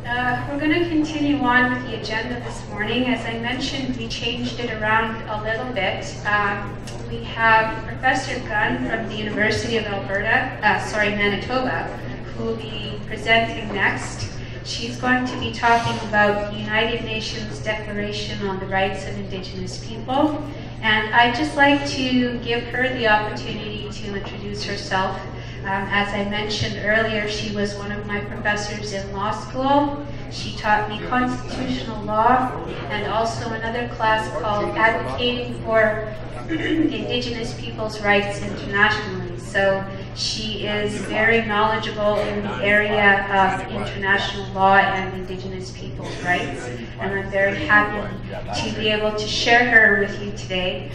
We're going to continue on with the agenda this morning. As I mentioned, we changed it around a little bit. We have Professor Gunn from the University of Manitoba, who will be presenting next. She's going to be talking about the United Nations Declaration on the Rights of Indigenous People. And I'd just like to give her the opportunity to introduce herself. As I mentioned earlier, she was one of my professors in law school. She taught me constitutional law and also another class called Advocating for Indigenous Peoples' Rights Internationally. So she is very knowledgeable in the area of international law and Indigenous people's rights, and I'm very happy to be able to share her with you today.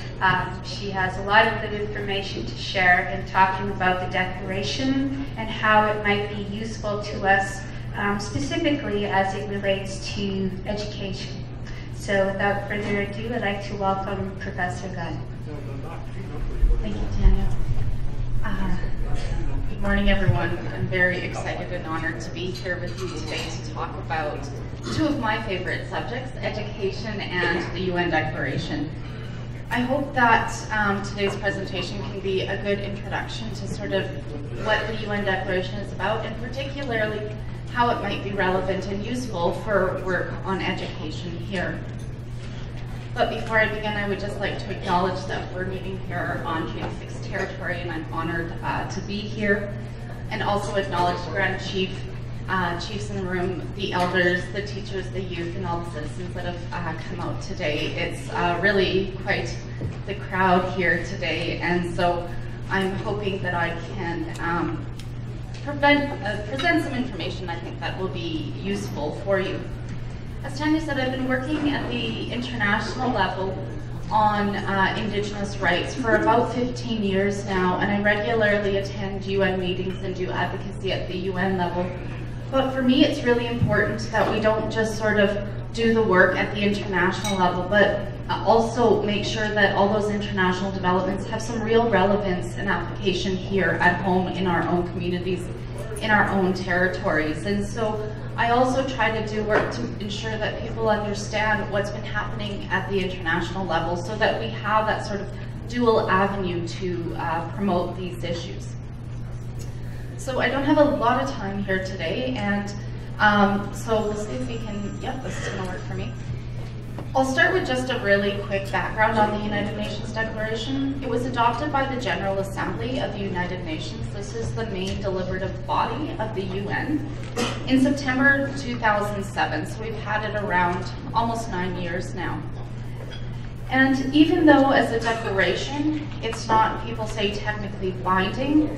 She has a lot of good information to share in talking about the Declaration and how it might be useful to us, specifically as it relates to education. So without further ado, I'd like to welcome Professor Gunn. Thank you, Tanya. Good morning, everyone. I'm very excited and honored to be here with you today to talk about two of my favorite subjects, education and the UN Declaration. I hope that today's presentation can be a good introduction to sort of what the UN Declaration is about, and particularly how it might be relevant and useful for work on education here. But before I begin, I would just like to acknowledge that we're meeting here on Treaty 6 territory, and I'm honored to be here, and also acknowledge the Grand Chief, chiefs in the room, the elders, the teachers, the youth, and all the citizens that have come out today. It's really quite the crowd here today, and so I'm hoping that I can present some information I think that will be useful for you. As Tanya said, I've been working at the international level on Indigenous rights for about 15 years now, and I regularly attend UN meetings and do advocacy at the UN level. But for me, it's really important that we don't just sort of do the work at the international level, but also make sure that all those international developments have some real relevance and application here at home in our own communities, in our own territories. And so I also try to do work to ensure that people understand what's been happening at the international level so that we have that sort of dual avenue to promote these issues. So I don't have a lot of time here today, and so we'll see if we can, yep, this is gonna work for me. I'll start with just a really quick background on the United Nations Declaration. It was adopted by the General Assembly of the United Nations. This is the main deliberative body of the UN in September 2007, so we've had it around almost 9 years now. And even though as a declaration, it's not, people say, technically binding,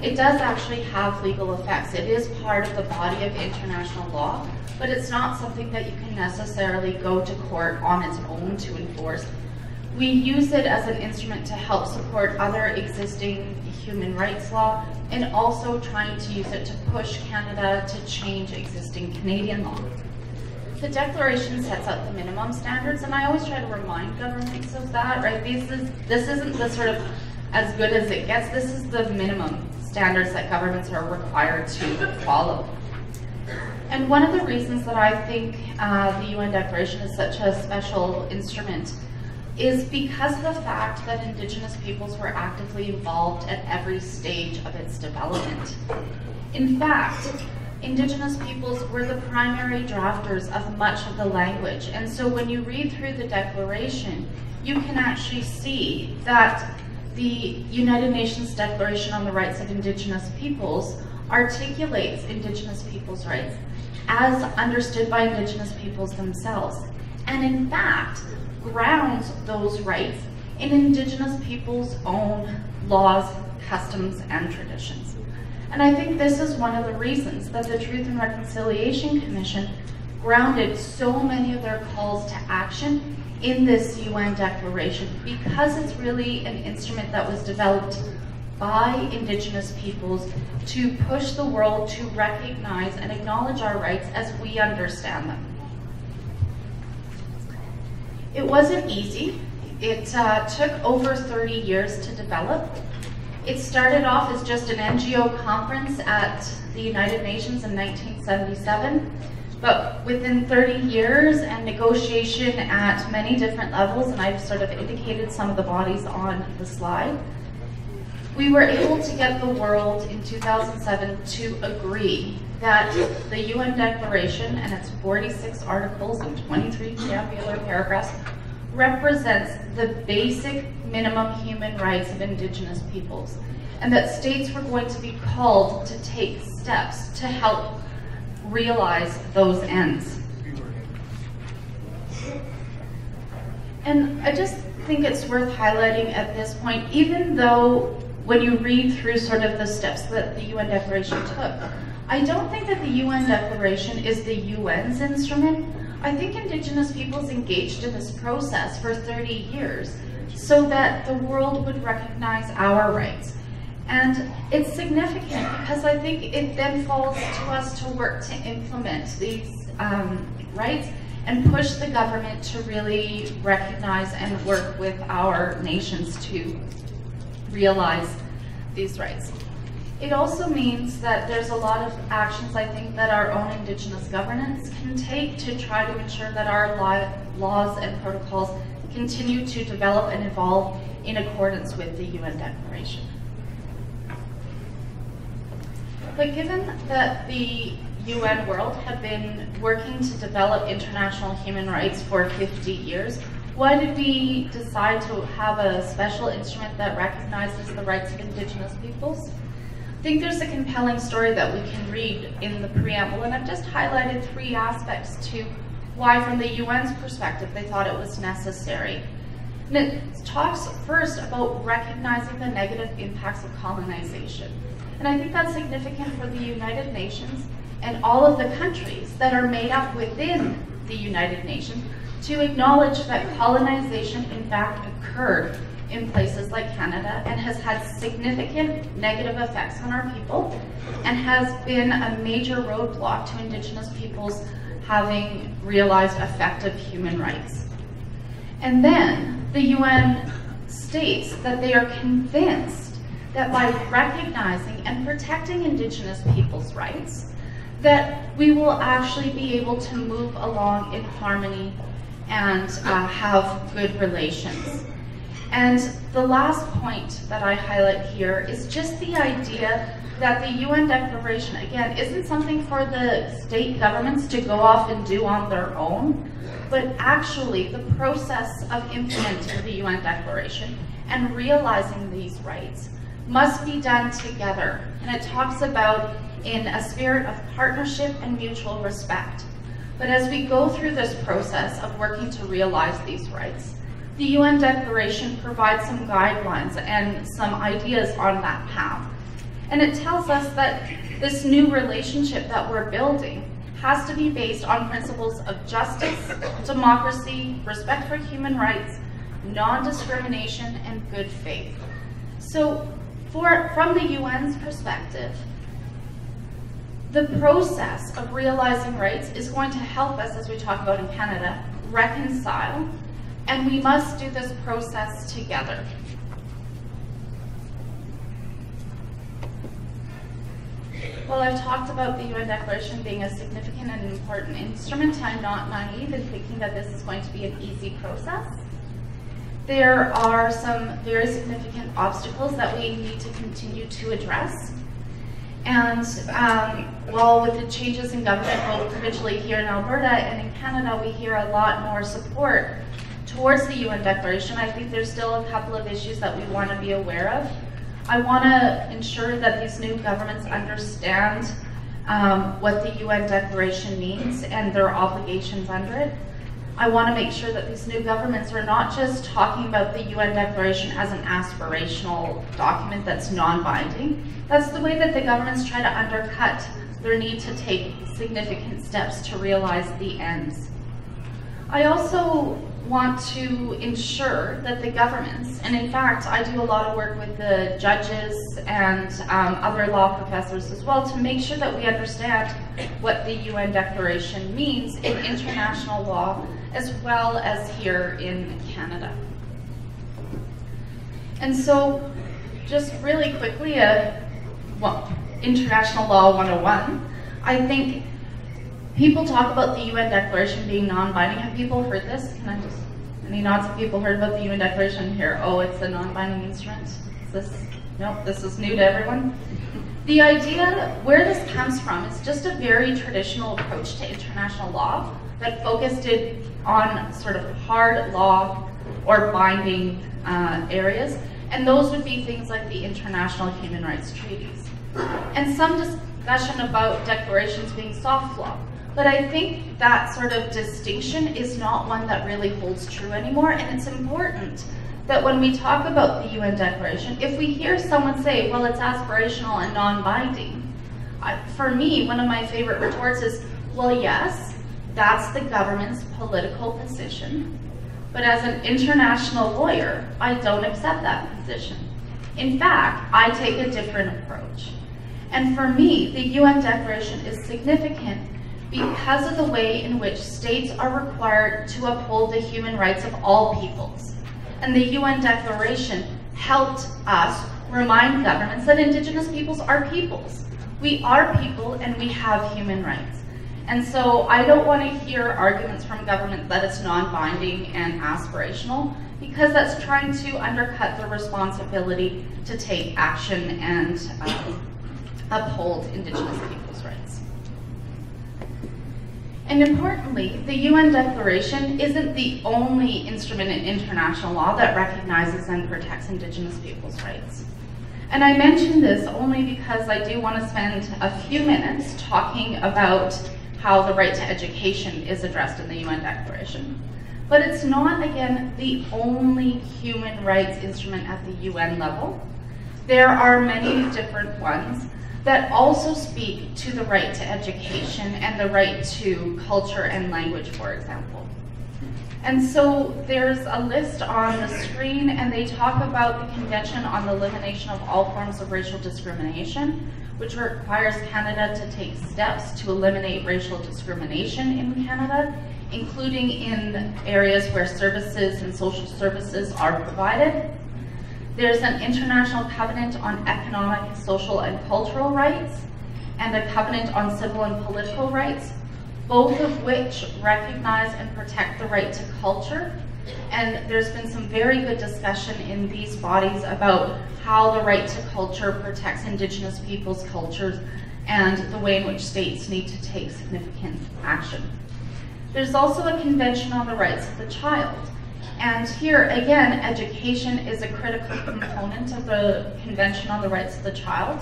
it does actually have legal effects. It is part of the body of international law, but it's not something that you can necessarily go to court on its own to enforce. We use it as an instrument to help support other existing human rights law, and also trying to use it to push Canada to change existing Canadian law. The Declaration sets out the minimum standards, and I always try to remind governments of that, right? This isn't the sort of as good as it gets. This is the minimum standards that governments are required to follow. And one of the reasons that I think the UN Declaration is such a special instrument is because of the fact that Indigenous peoples were actively involved at every stage of its development. In fact, Indigenous peoples were the primary drafters of much of the language, and so when you read through the Declaration, you can actually see that the United Nations Declaration on the Rights of Indigenous Peoples articulates Indigenous peoples' rights as understood by Indigenous peoples themselves, and in fact grounds those rights in Indigenous peoples' own laws, customs, and traditions. And I think this is one of the reasons that the Truth and Reconciliation Commission grounded so many of their calls to action in this UN Declaration, because it's really an instrument that was developed by Indigenous peoples to push the world to recognize and acknowledge our rights as we understand them. It wasn't easy. It took over 30 years to develop. It started off as just an NGO conference at the United Nations in 1977. But within 30 years and negotiation at many different levels, and I've sort of indicated some of the bodies on the slide, we were able to get the world in 2007 to agree that the UN Declaration and its 46 articles and 23 preambular paragraphs represents the basic minimum human rights of Indigenous peoples, and that states were going to be called to take steps to help realize those ends. And I just think it's worth highlighting at this point, even though when you read through sort of the steps that the UN Declaration took, I don't think that the UN Declaration is the UN's instrument. I think Indigenous peoples engaged in this process for 30 years so that the world would recognize our rights. And it's significant because I think it then falls to us to work to implement these rights and push the government to really recognize and work with our nations to realize these rights. It also means that there's a lot of actions, I think, that our own Indigenous governance can take to try to ensure that our laws and protocols continue to develop and evolve in accordance with the UN Declaration. But given that the UN world had been working to develop international human rights for 50 years, why did we decide to have a special instrument that recognizes the rights of Indigenous peoples? I think there's a compelling story that we can read in the preamble, and I've just highlighted 3 aspects to why, from the UN's perspective, they thought it was necessary. And it talks first about recognizing the negative impacts of colonization. And I think that's significant for the United Nations and all of the countries that are made up within the United Nations to acknowledge that colonization in fact occurred in places like Canada and has had significant negative effects on our people and has been a major roadblock to Indigenous peoples having realized effective human rights. And then the UN states that they are convinced that by recognizing and protecting Indigenous peoples' rights, that we will actually be able to move along in harmony and have good relations. And the last point that I highlight here is just the idea that the UN Declaration, again, isn't something for the state governments to go off and do on their own, but actually the process of implementing the UN Declaration and realizing these rights must be done together. And it talks about in a spirit of partnership and mutual respect. But as we go through this process of working to realize these rights, the UN Declaration provides some guidelines and some ideas on that path. And it tells us that this new relationship that we're building has to be based on principles of justice, democracy, respect for human rights, non-discrimination, and good faith. So from the UN's perspective, the process of realizing rights is going to help us, as we talk about in Canada, reconcile, and we must do this process together. While I've talked about the UN Declaration being a significant and important instrument, I'm not naive in thinking that this is going to be an easy process. There are some very significant obstacles that we need to continue to address. And while with the changes in government, both provincially here in Alberta and in Canada, we hear a lot more support towards the UN Declaration, I think there's still a couple of issues that we want to be aware of. I want to ensure that these new governments understand what the UN Declaration means and their obligations under it. I want to make sure that these new governments are not just talking about the UN Declaration as an aspirational document that's non-binding. That's the way that the governments try to undercut their need to take significant steps to realize the ends. I also want to ensure that the governments, and in fact I do a lot of work with the judges and other law professors as well, to make sure that we understand what the UN Declaration means in international law as well as here in Canada. And so just really quickly, International Law 101, I think People talk about the UN Declaration being non-binding. Have people heard this? Any nods of people heard about the UN Declaration here? Oh, it's a non-binding instrument? Nope, this is new to everyone. The idea, where this comes from, is just a very traditional approach to international law that focused it on sort of hard law or binding areas, and those would be things like the international human rights treaties. And some discussion about declarations being soft law. But I think that sort of distinction is not one that really holds true anymore, and it's important that when we talk about the UN Declaration, if we hear someone say, well, it's aspirational and non-binding, for me, one of my favorite retorts is, well, yes, that's the government's political position, but as an international lawyer, I don't accept that position. In fact, I take a different approach. And for me, the UN Declaration is significant because of the way in which states are required to uphold the human rights of all peoples. And the UN Declaration helped us remind governments that Indigenous peoples are peoples. We are people and we have human rights. And so I don't want to hear arguments from government that it's non-binding and aspirational, because that's trying to undercut the responsibility to take action and uphold Indigenous peoples' rights. And importantly, the UN Declaration isn't the only instrument in international law that recognizes and protects Indigenous peoples' rights. And I mention this only because I do want to spend a few minutes talking about how the right to education is addressed in the UN Declaration. But it's not, again, the only human rights instrument at the UN level. There are many different ones that also speak to the right to education and the right to culture and language, for example. And so there's a list on the screen, and they talk about the Convention on the Elimination of All Forms of Racial Discrimination, which requires Canada to take steps to eliminate racial discrimination in Canada, including in areas where services and social services are provided. There's an International Covenant on Economic, Social, and Cultural Rights, and a Covenant on Civil and Political Rights, both of which recognize and protect the right to culture. And there's been some very good discussion in these bodies about how the right to culture protects Indigenous peoples' cultures and the way in which states need to take significant action. There's also a Convention on the Rights of the Child. And here, again, education is a critical component of the Convention on the Rights of the Child.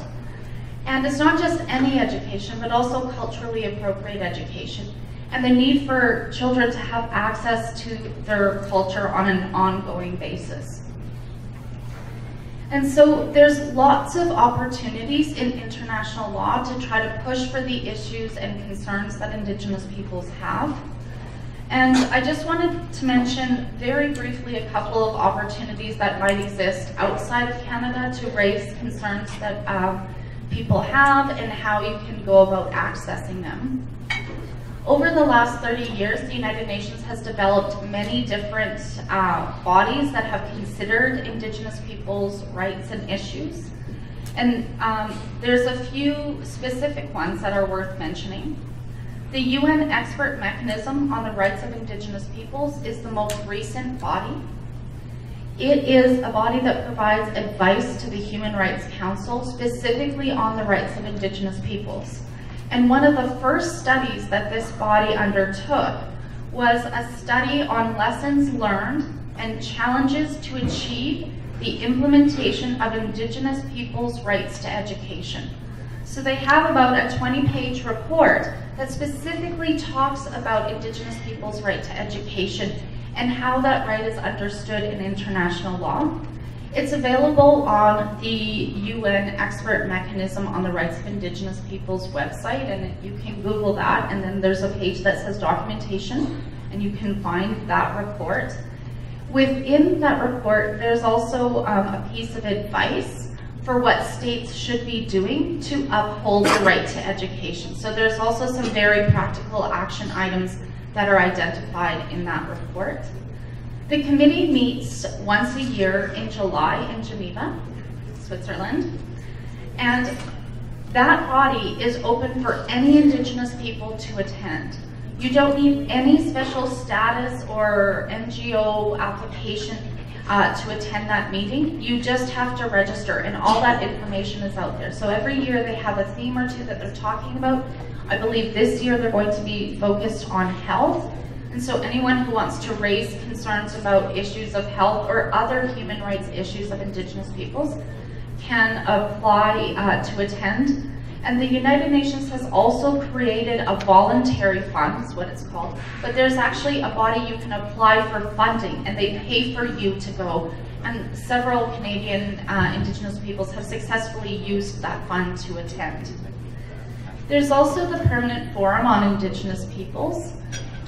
And it's not just any education, but also culturally appropriate education, and the need for children to have access to their culture on an ongoing basis. And so there's lots of opportunities in international law to try to push for the issues and concerns that Indigenous peoples have. And I just wanted to mention very briefly a couple of opportunities that might exist outside of Canada to raise concerns that people have and how you can go about accessing them. Over the last 30 years, the United Nations has developed many different bodies that have considered Indigenous peoples' rights and issues. And there's a few specific ones that are worth mentioning. The UN Expert Mechanism on the Rights of Indigenous Peoples is the most recent body. It is a body that provides advice to the Human Rights Council specifically on the rights of Indigenous peoples. And one of the first studies that this body undertook was a study on lessons learned and challenges to achieve the implementation of Indigenous peoples' rights to education. So they have about a 20-page report that specifically talks about Indigenous peoples' right to education and how that right is understood in international law. It's available on the UN Expert Mechanism on the Rights of Indigenous Peoples website, and you can Google that, and then there's a page that says documentation, and you can find that report. Within that report, there's also a piece of advice for what states should be doing to uphold the right to education. So there's also some very practical action items that are identified in that report. The committee meets once a year in July in Geneva, Switzerland. And That body is open for any Indigenous people to attend. You don't need any special status or NGO application to attend that meeting. You just have to register, and all that information is out there. So every year they have a theme or two that they're talking about. I believe this year they're going to be focused on health. And so anyone who wants to raise concerns about issues of health or other human rights issues of Indigenous peoples can apply to attend. And the United Nations has also created a voluntary fund, is what it's called, but there's actually a body you can apply for funding, and they pay for you to go. And several Canadian Indigenous peoples have successfully used that fund to attend. There's also the Permanent Forum on Indigenous Peoples,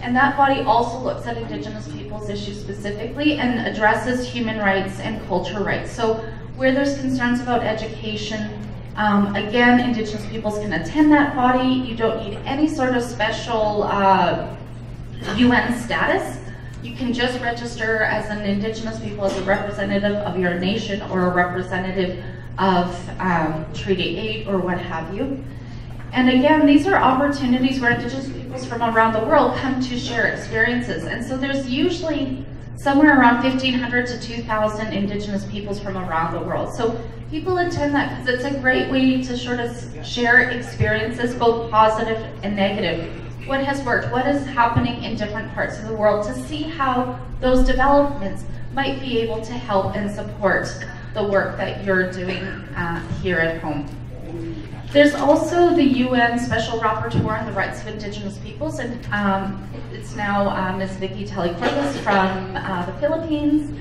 and that body also looks at Indigenous peoples issues specifically and addresses human rights and culture rights. So where there's concerns about education, again, Indigenous peoples can attend that body. You don't need any sort of special UN status. You can just register as an Indigenous people, as a representative of your nation or a representative of Treaty 8 or what have you. And again, these are opportunities where Indigenous peoples from around the world come to share experiences. And so there's usually somewhere around 1,500 to 2,000 Indigenous peoples from around the world. So people attend that because it's a great way to sort of share experiences, both positive and negative. What has worked, what is happening in different parts of the world, to see how those developments might be able to help and support the work that you're doing here at home. There's also the UN Special Rapporteur on the Rights of Indigenous Peoples, and it's now Ms. Vicky Telly-Cordes from the Philippines.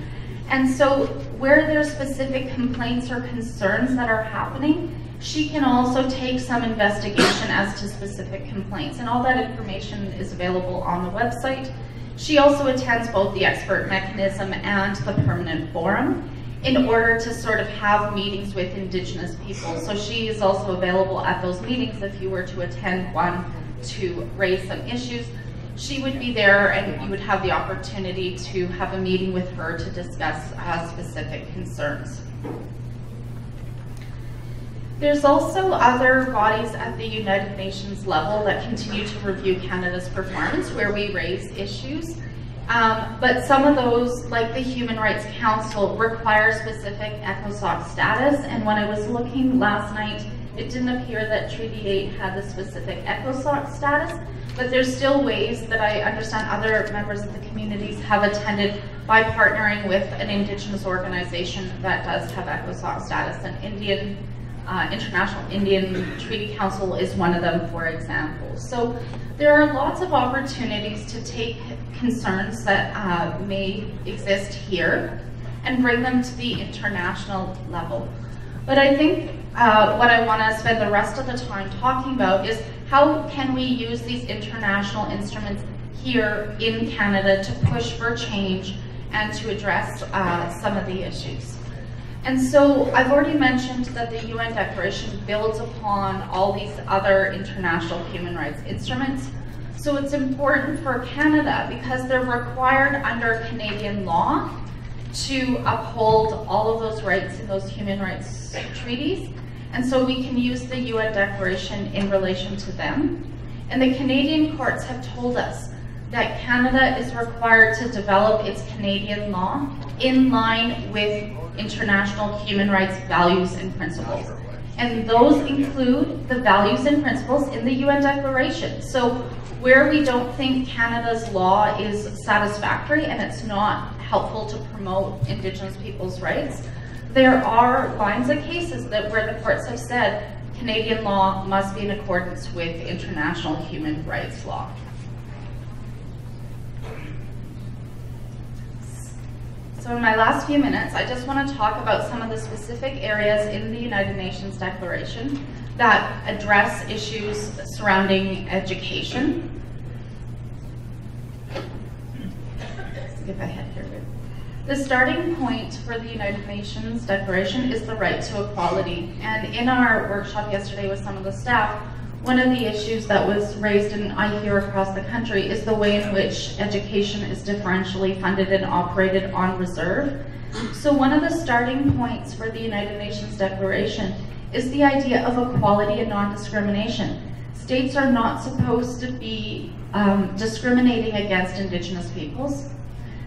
And so where there's specific complaints or concerns that are happening, she can also take some investigation as to specific complaints, and all that information is available on the website. She also attends both the expert mechanism and the permanent forum in order to sort of have meetings with Indigenous people. So she is also available at those meetings if you were to attend one to raise some issues. She would be there and you would have the opportunity to have a meeting with her to discuss specific concerns. There's also other bodies at the United Nations level that continue to review Canada's performance where we raise issues. But some of those, like the Human Rights Council, require specific ECOSOC status. And when I was looking last night, it didn't appear that Treaty 8 had the specific ECOSOC status, but there's still ways that I understand other members of the communities have attended by partnering with an Indigenous organization that does have ECOSOC status. And International Indian Treaty Council is one of them, for example. So there are lots of opportunities to take concerns that may exist here and bring them to the international level. But I think what I want to spend the rest of the time talking about is how can we use these international instruments here in Canada to push for change and to address some of the issues. And so I've already mentioned that the UN Declaration builds upon all these other international human rights instruments. So it's important for Canada because they're required under Canadian law to uphold all of those rights in those human rights treaties. And so we can use the UN Declaration in relation to them. And the Canadian courts have told us that Canada is required to develop its Canadian law in line with international human rights values and principles. And those include the values and principles in the UN Declaration. So where we don't think Canada's law is satisfactory and it's not helpful to promote Indigenous people's rights, there are lines of cases where the courts have said Canadian law must be in accordance with international human rights law. So in my last few minutes, I just want to talk about some of the specific areas in the United Nations Declaration that address issues surrounding education. Skip ahead here. The starting point for the United Nations Declaration is the right to equality. And in our workshop yesterday with some of the staff, one of the issues that was raised, and I hear across the country, is the way in which education is differentially funded and operated on reserve. So one of the starting points for the United Nations Declaration is the idea of equality and non-discrimination. States are not supposed to be discriminating against Indigenous peoples.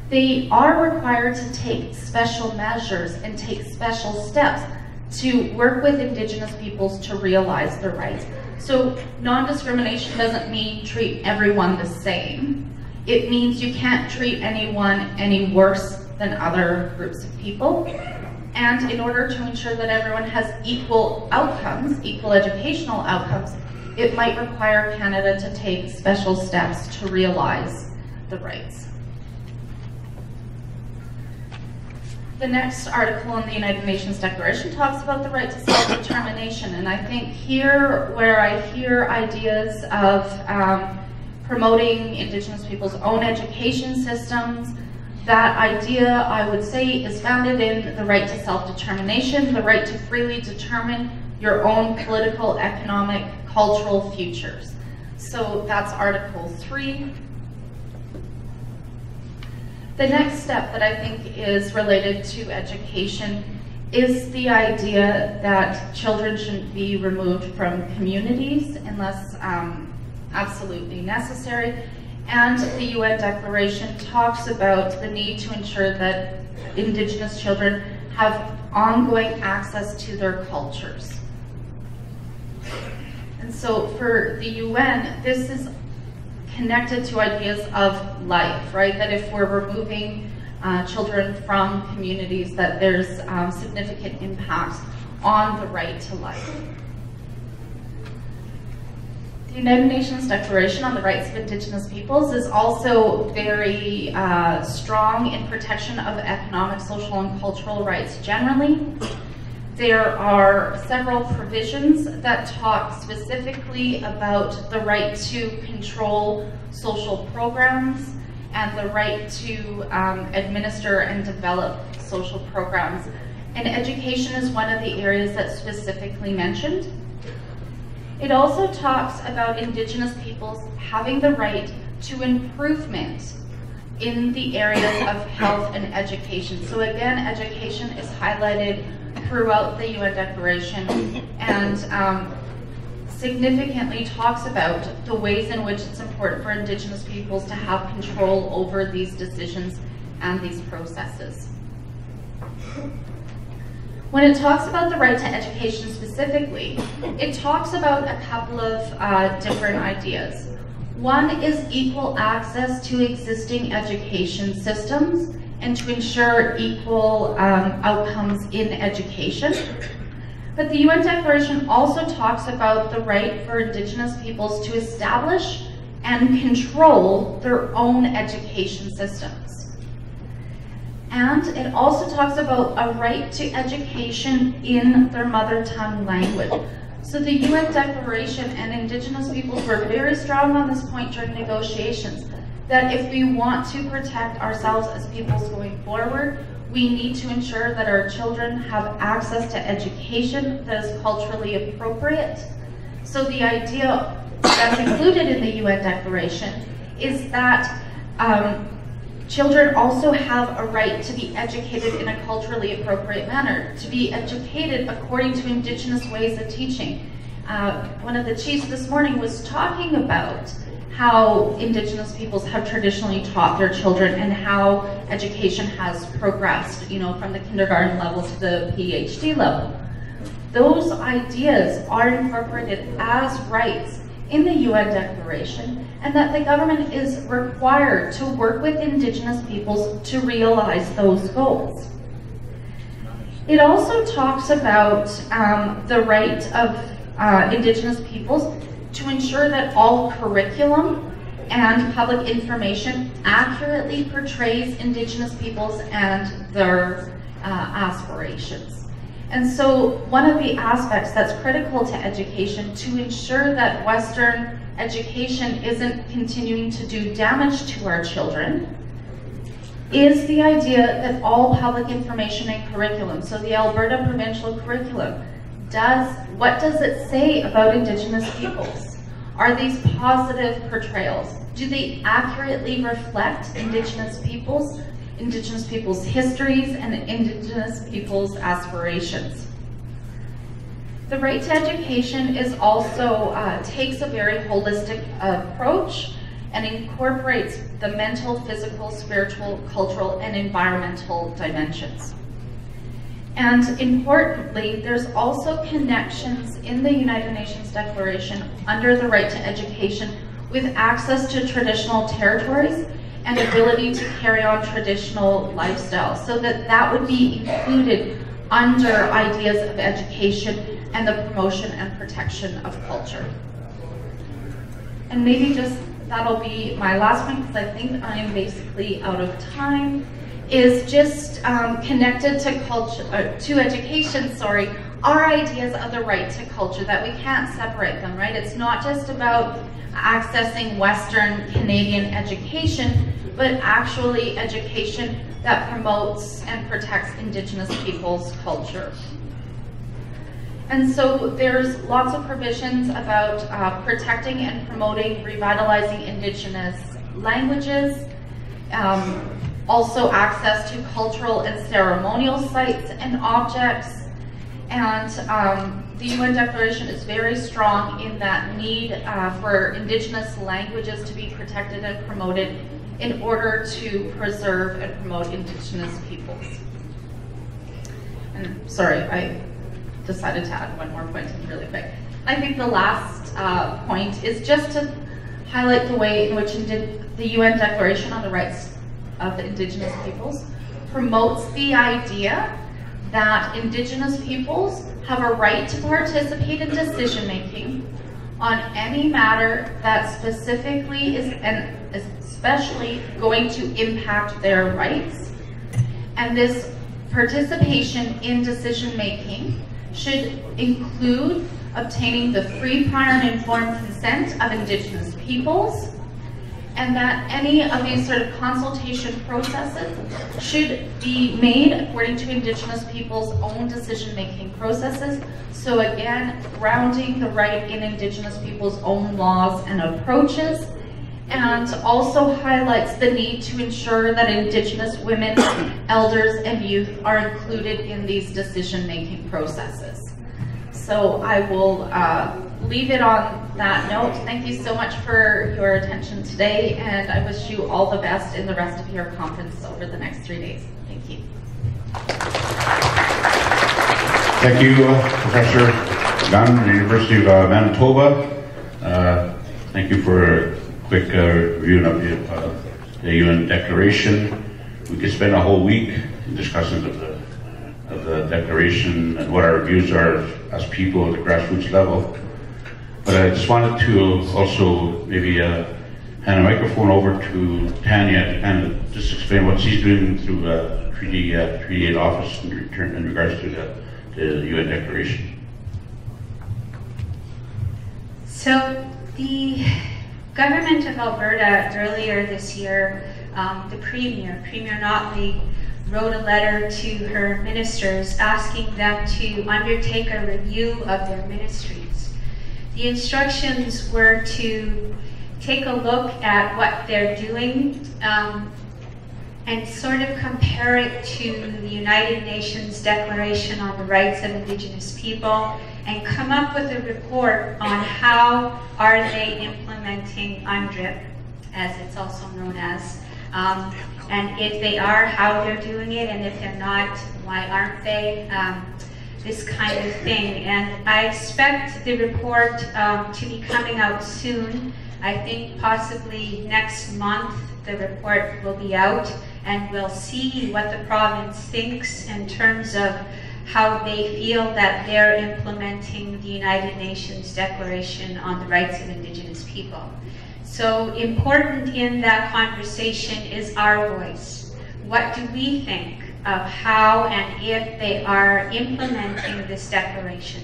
They are required to take special measures and take special steps to work with Indigenous peoples to realize their rights. So non-discrimination doesn't mean treat everyone the same. It means you can't treat anyone any worse than other groups of people. And in order to ensure that everyone has equal outcomes, equal educational outcomes, it might require Canada to take special steps to realize the rights. The next article in the United Nations Declaration talks about the right to self-determination, and I think here, where I hear ideas of promoting Indigenous people's own education systems, that idea, I would say, is founded in the right to self-determination, the right to freely determine your own political, economic, cultural futures. So that's Article 3. The next step that I think is related to education is the idea that children shouldn't be removed from communities unless absolutely necessary. And the UN Declaration talks about the need to ensure that Indigenous children have ongoing access to their cultures. And so for the UN, this is connected to ideas of life, right? That if we're removing children from communities, that there's significant impacts on the right to life. The United Nations Declaration on the Rights of Indigenous Peoples is also very strong in protection of economic, social, and cultural rights generally. There are several provisions that talk specifically about the right to control social programs and the right to administer and develop social programs. And education is one of the areas that's specifically mentioned. It also talks about Indigenous peoples having the right to improvement in the areas of health and education. So again, education is highlighted throughout the UN Declaration and significantly talks about the ways in which it's important for Indigenous peoples to have control over these decisions and these processes. When it talks about the right to education specifically, it talks about a couple of different ideas. One is equal access to existing education systems and to ensure equal outcomes in education. But the UN Declaration also talks about the right for Indigenous peoples to establish and control their own education systems. And it also talks about a right to education in their mother tongue language. So the UN Declaration and Indigenous peoples were very strong on this point during negotiations, that if we want to protect ourselves as peoples going forward, we need to ensure that our children have access to education that is culturally appropriate. So the idea that's included in the UN Declaration is that children also have a right to be educated in a culturally appropriate manner, to be educated according to Indigenous ways of teaching. One of the chiefs this morning was talking about how Indigenous peoples have traditionally taught their children and how education has progressed, you know, from the kindergarten level to the PhD level. Those ideas are incorporated as rights in the UN Declaration, and that the government is required to work with Indigenous peoples to realize those goals. It also talks about the right of Indigenous peoples to ensure that all curriculum and public information accurately portrays Indigenous peoples and their aspirations. And so one of the aspects that's critical to education to ensure that Western education isn't continuing to do damage to our children is the idea that all public information and curriculum, so the Alberta provincial curriculum, what does it say about Indigenous peoples? Are these positive portrayals? Do they accurately reflect Indigenous peoples' histories, and Indigenous peoples' aspirations? The right to education is also takes a very holistic approach and incorporates the mental, physical, spiritual, cultural, and environmental dimensions. And importantly, there's also connections in the United Nations Declaration under the right to education with access to traditional territories and ability to carry on traditional lifestyles, so that would be included under ideas of education and the promotion and protection of culture. And maybe just that'll be my last one, because I think I'm basically out of time, is just connected to culture, to education, sorry, our ideas of the right to culture, that we can't separate them, right? It's not just about accessing Western Canadian education, but actually education that promotes and protects Indigenous peoples' culture. And so there's lots of provisions about protecting and promoting, revitalizing Indigenous languages, also access to cultural and ceremonial sites and objects. And the UN Declaration is very strong in that need for Indigenous languages to be protected and promoted in order to preserve and promote Indigenous peoples. And sorry, I decided to add one more point in really quick. I think the last point is just to highlight the way in which the UN Declaration on the Rights of the Indigenous Peoples promotes the idea that Indigenous peoples have a right to participate in decision-making on any matter that specifically is and especially going to impact their rights. And this participation in decision-making should include obtaining the free, prior, and informed consent of Indigenous peoples, and that any of these sort of consultation processes should be made according to Indigenous peoples' own decision-making processes. So again, grounding the right in Indigenous peoples' own laws and approaches, and also highlights the need to ensure that Indigenous women, elders, and youth are included in these decision-making processes. So I will leave it on that note. Thank you so much for your attention today, and I wish you all the best in the rest of your conference over the next 3 days. Thank you. Thank you, Professor Gunn, University of Manitoba. Thank you for a quick review of the UN Declaration. We could spend a whole week discussing of the Declaration and what our views are as people at the grassroots level. But I just wanted to also maybe hand a microphone over to Tanya to kind of just explain what she's doing through Treaty 8 office in regards to the UN Declaration. So the government of Alberta earlier this year, the Premier Notley, wrote a letter to her ministers asking them to undertake a review of their ministries. The instructions were to take a look at what they're doing and sort of compare it to the United Nations Declaration on the Rights of Indigenous People and come up with a report on how are they implementing UNDRIP, as it's also known as, and if they are, how they're doing it, and if they're not, why aren't they, this kind of thing. And I expect the report to be coming out soon. I think possibly next month the report will be out, and we'll see what the province thinks in terms of how they feel that they're implementing the United Nations Declaration on the Rights of Indigenous People. So important in that conversation is our voice. What do we think of how and if they are implementing this declaration?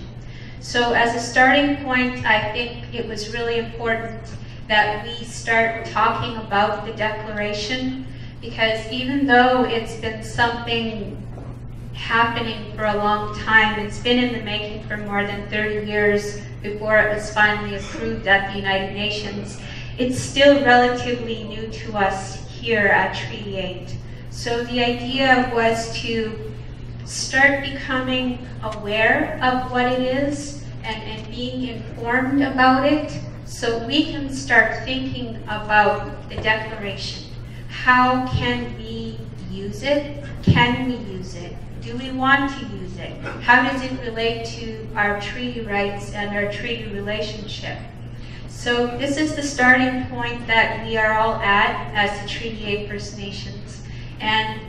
So as a starting point, I think it was really important that we start talking about the declaration, because even though it's been something happening for a long time, it's been in the making for more than 30 years before it was finally approved at the United Nations, it's still relatively new to us here at Treaty 8. So the idea was to start becoming aware of what it is and being informed about it, so we can start thinking about the Declaration. How can we use it? Can we use it? Do we want to use it? How does it relate to our treaty rights and our treaty relationship? So this is the starting point that we are all at as the Treaty 8 First Nations. And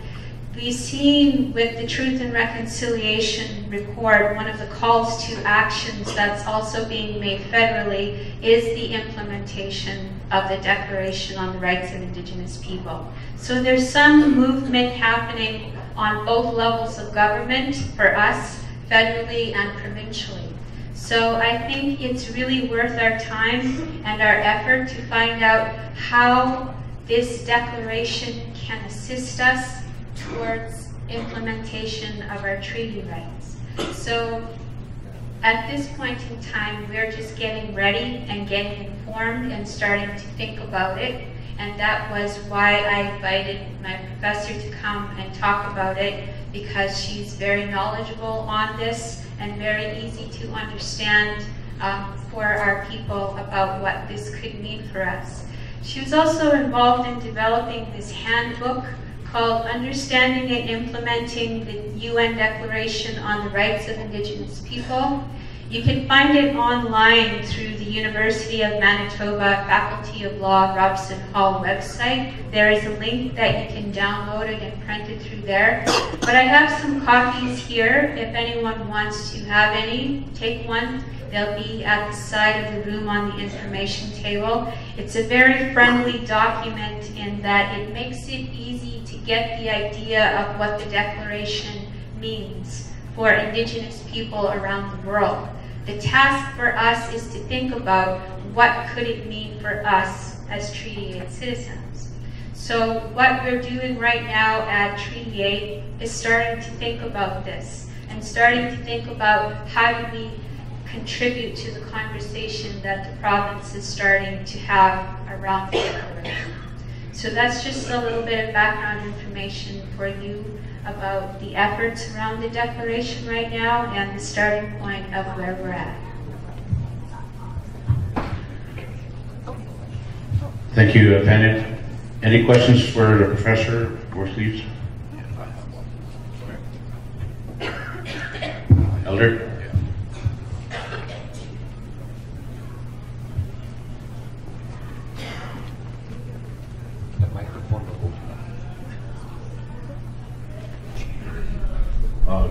we've seen with the Truth and Reconciliation report, one of the calls to actions that's also being made federally is the implementation of the Declaration on the Rights of Indigenous People. So there's some movement happening on both levels of government for us, federally and provincially. So I think it's really worth our time and our effort to find out how this declaration can assist us towards implementation of our treaty rights. So at this point in time, we're just getting ready and getting informed and starting to think about it. And that was why I invited my professor to come and talk about it, because she's very knowledgeable on this and very easy to understand for our people about what this could mean for us. She was also involved in developing this handbook called Understanding and Implementing the UN Declaration on the Rights of Indigenous People. You can find it online through the University of Manitoba Faculty of Law Robson Hall website. There is a link that you can download it and print it through there. But I have some copies here. If anyone wants to have any, take one. They'll be at the side of the room on the information table. It's a very friendly document in that it makes it easy to get the idea of what the Declaration means for Indigenous people around the world. The task for us is to think about what could it mean for us as Treaty 8 citizens. So what we're doing right now at Treaty 8 is starting to think about this and starting to think about how do we contribute to the conversation that the province is starting to have around the Declaration. So that's just a little bit of background information for you about the efforts around the Declaration right now and the starting point of where we're at. Thank you, Panya. Any questions for the professor or Sleeves? Elder?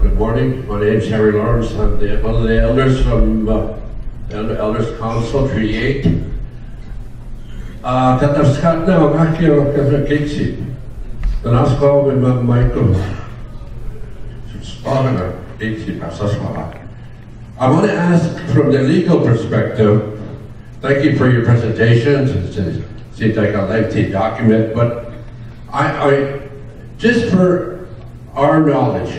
Good morning. My name is Harry Lawrence. I'm one of the elders from Elders Council, Treaty 8. Kataskat na makakyo kafrakiksi. Tanasko with Michael. Spagana kiksi pasaswala. I want to ask from the legal perspective. Thank you for your presentations. It seems like a lengthy document, but I just for our knowledge.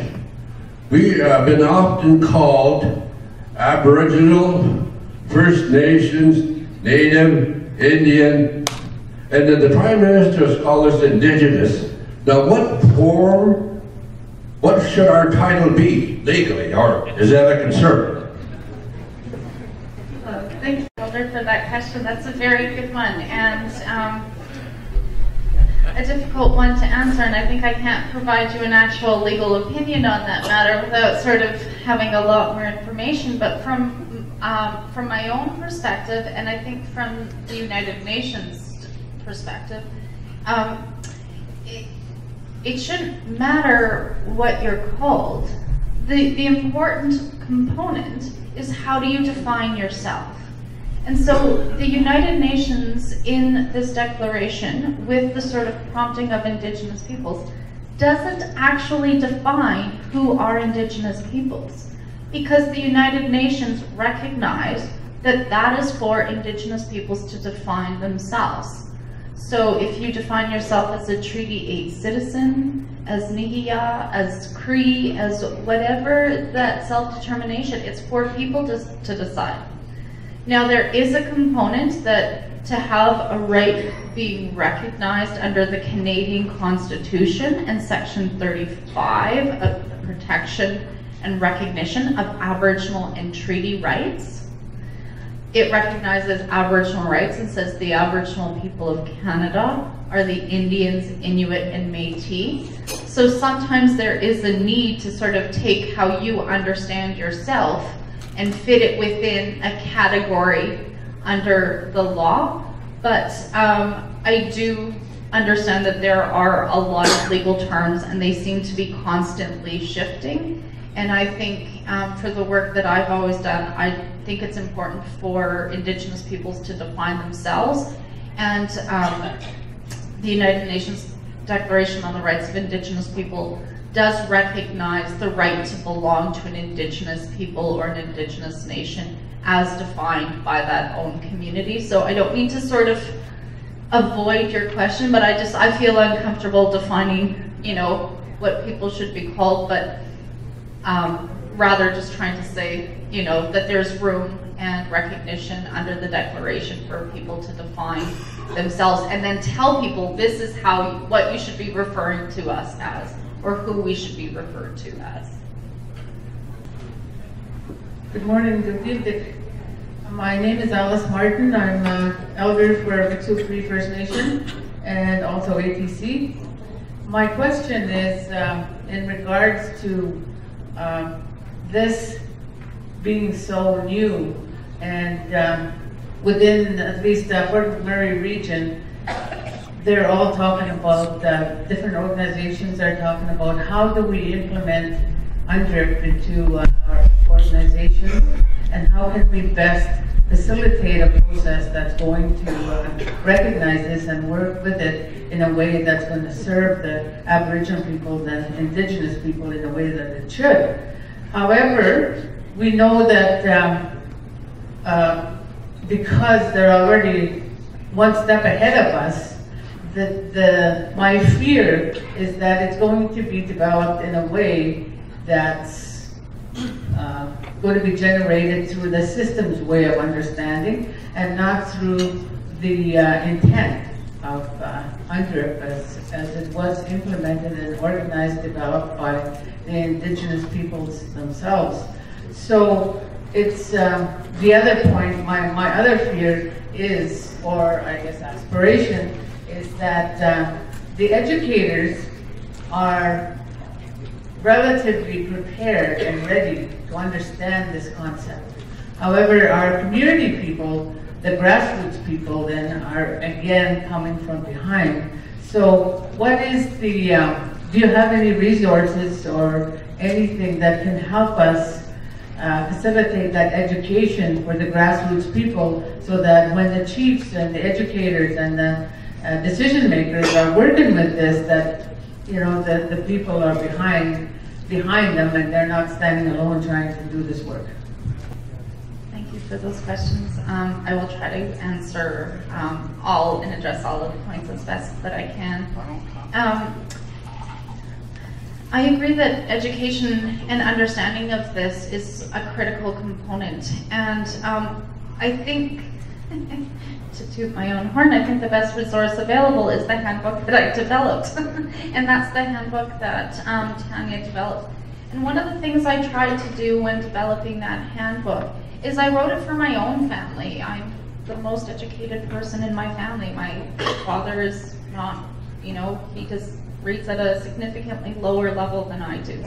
We have been often called Aboriginal, First Nations, Native, Indian, and then the Prime Minister has called us Indigenous. Now what should our title be legally, or is that a concern? Thank you, Elder, for that question. That's a very good one, and a difficult one to answer, and I think I can't provide you an actual legal opinion on that matter without sort of having a lot more information. But from my own perspective, and I think from the United Nations perspective, it shouldn't matter what you're called. The important component is how do you define yourself. And so the United Nations in this declaration, with the sort of prompting of Indigenous peoples, doesn't actually define who are Indigenous peoples, because the United Nations recognize that that is for Indigenous peoples to define themselves. So if you define yourself as a Treaty 8 citizen, as Nihiya, as Cree, as whatever that self-determination, it's for people to decide. Now there is a component that to have a right being recognized under the Canadian Constitution and Section 35 of the protection and recognition of Aboriginal and treaty rights. It recognizes Aboriginal rights and says the Aboriginal people of Canada are the Indians, Inuit, and Métis. So sometimes there is a need to sort of take how you understand yourself and fit it within a category under the law. But I do understand that there are a lot of legal terms and they seem to be constantly shifting. And I think for the work that I've always done, I think it's important for Indigenous peoples to define themselves. And the United Nations Declaration on the Rights of Indigenous People does recognize the right to belong to an Indigenous people or an Indigenous nation as defined by that own community. So I don't mean to sort of avoid your question, but I feel uncomfortable defining, you know, what people should be called, but rather just trying to say, you know, that there's room and recognition under the declaration for people to define themselves and then tell people this is what you should be referring to us as, or who we should be referred to as. Good morning, good evening. My name is Alice Martin. I'm an elder for Mitsui Cree First Nation and also ATC. My question is in regards to this being so new and within at least Fort McMurray region, they're all talking about, different organizations are talking about how do we implement UNDRIP into our organizations and how can we best facilitate a process that's going to recognize this and work with it in a way that's going to serve the Aboriginal people and Indigenous people in a way that it should. However, we know that because they're already one step ahead of us, my fear is that it's going to be developed in a way that's going to be generated through the system's way of understanding and not through the intent of UNDRIP as it was implemented and organized, developed by the Indigenous peoples themselves. So it's the other point, my other fear is, or I guess aspiration, is that the educators are relatively prepared and ready to understand this concept. However, our community people, the grassroots people, then are again coming from behind. So what is the, do you have any resources or anything that can help us facilitate that education for the grassroots people so that when the chiefs and the educators and the decision makers are working with this, that you know that the people are behind them and they're not standing alone trying to do this work? Thank you for those questions. I will try to answer all and address all of the points as best that I can. I agree that education and understanding of this is a critical component, and I think, to toot my own horn, I think the best resource available is the handbook that I developed, and that's the handbook that Tanya developed. And one of the things I tried to do when developing that handbook is I wrote it for my own family. I'm the most educated person in my family. My father is not, you know, he just reads at a significantly lower level than I do.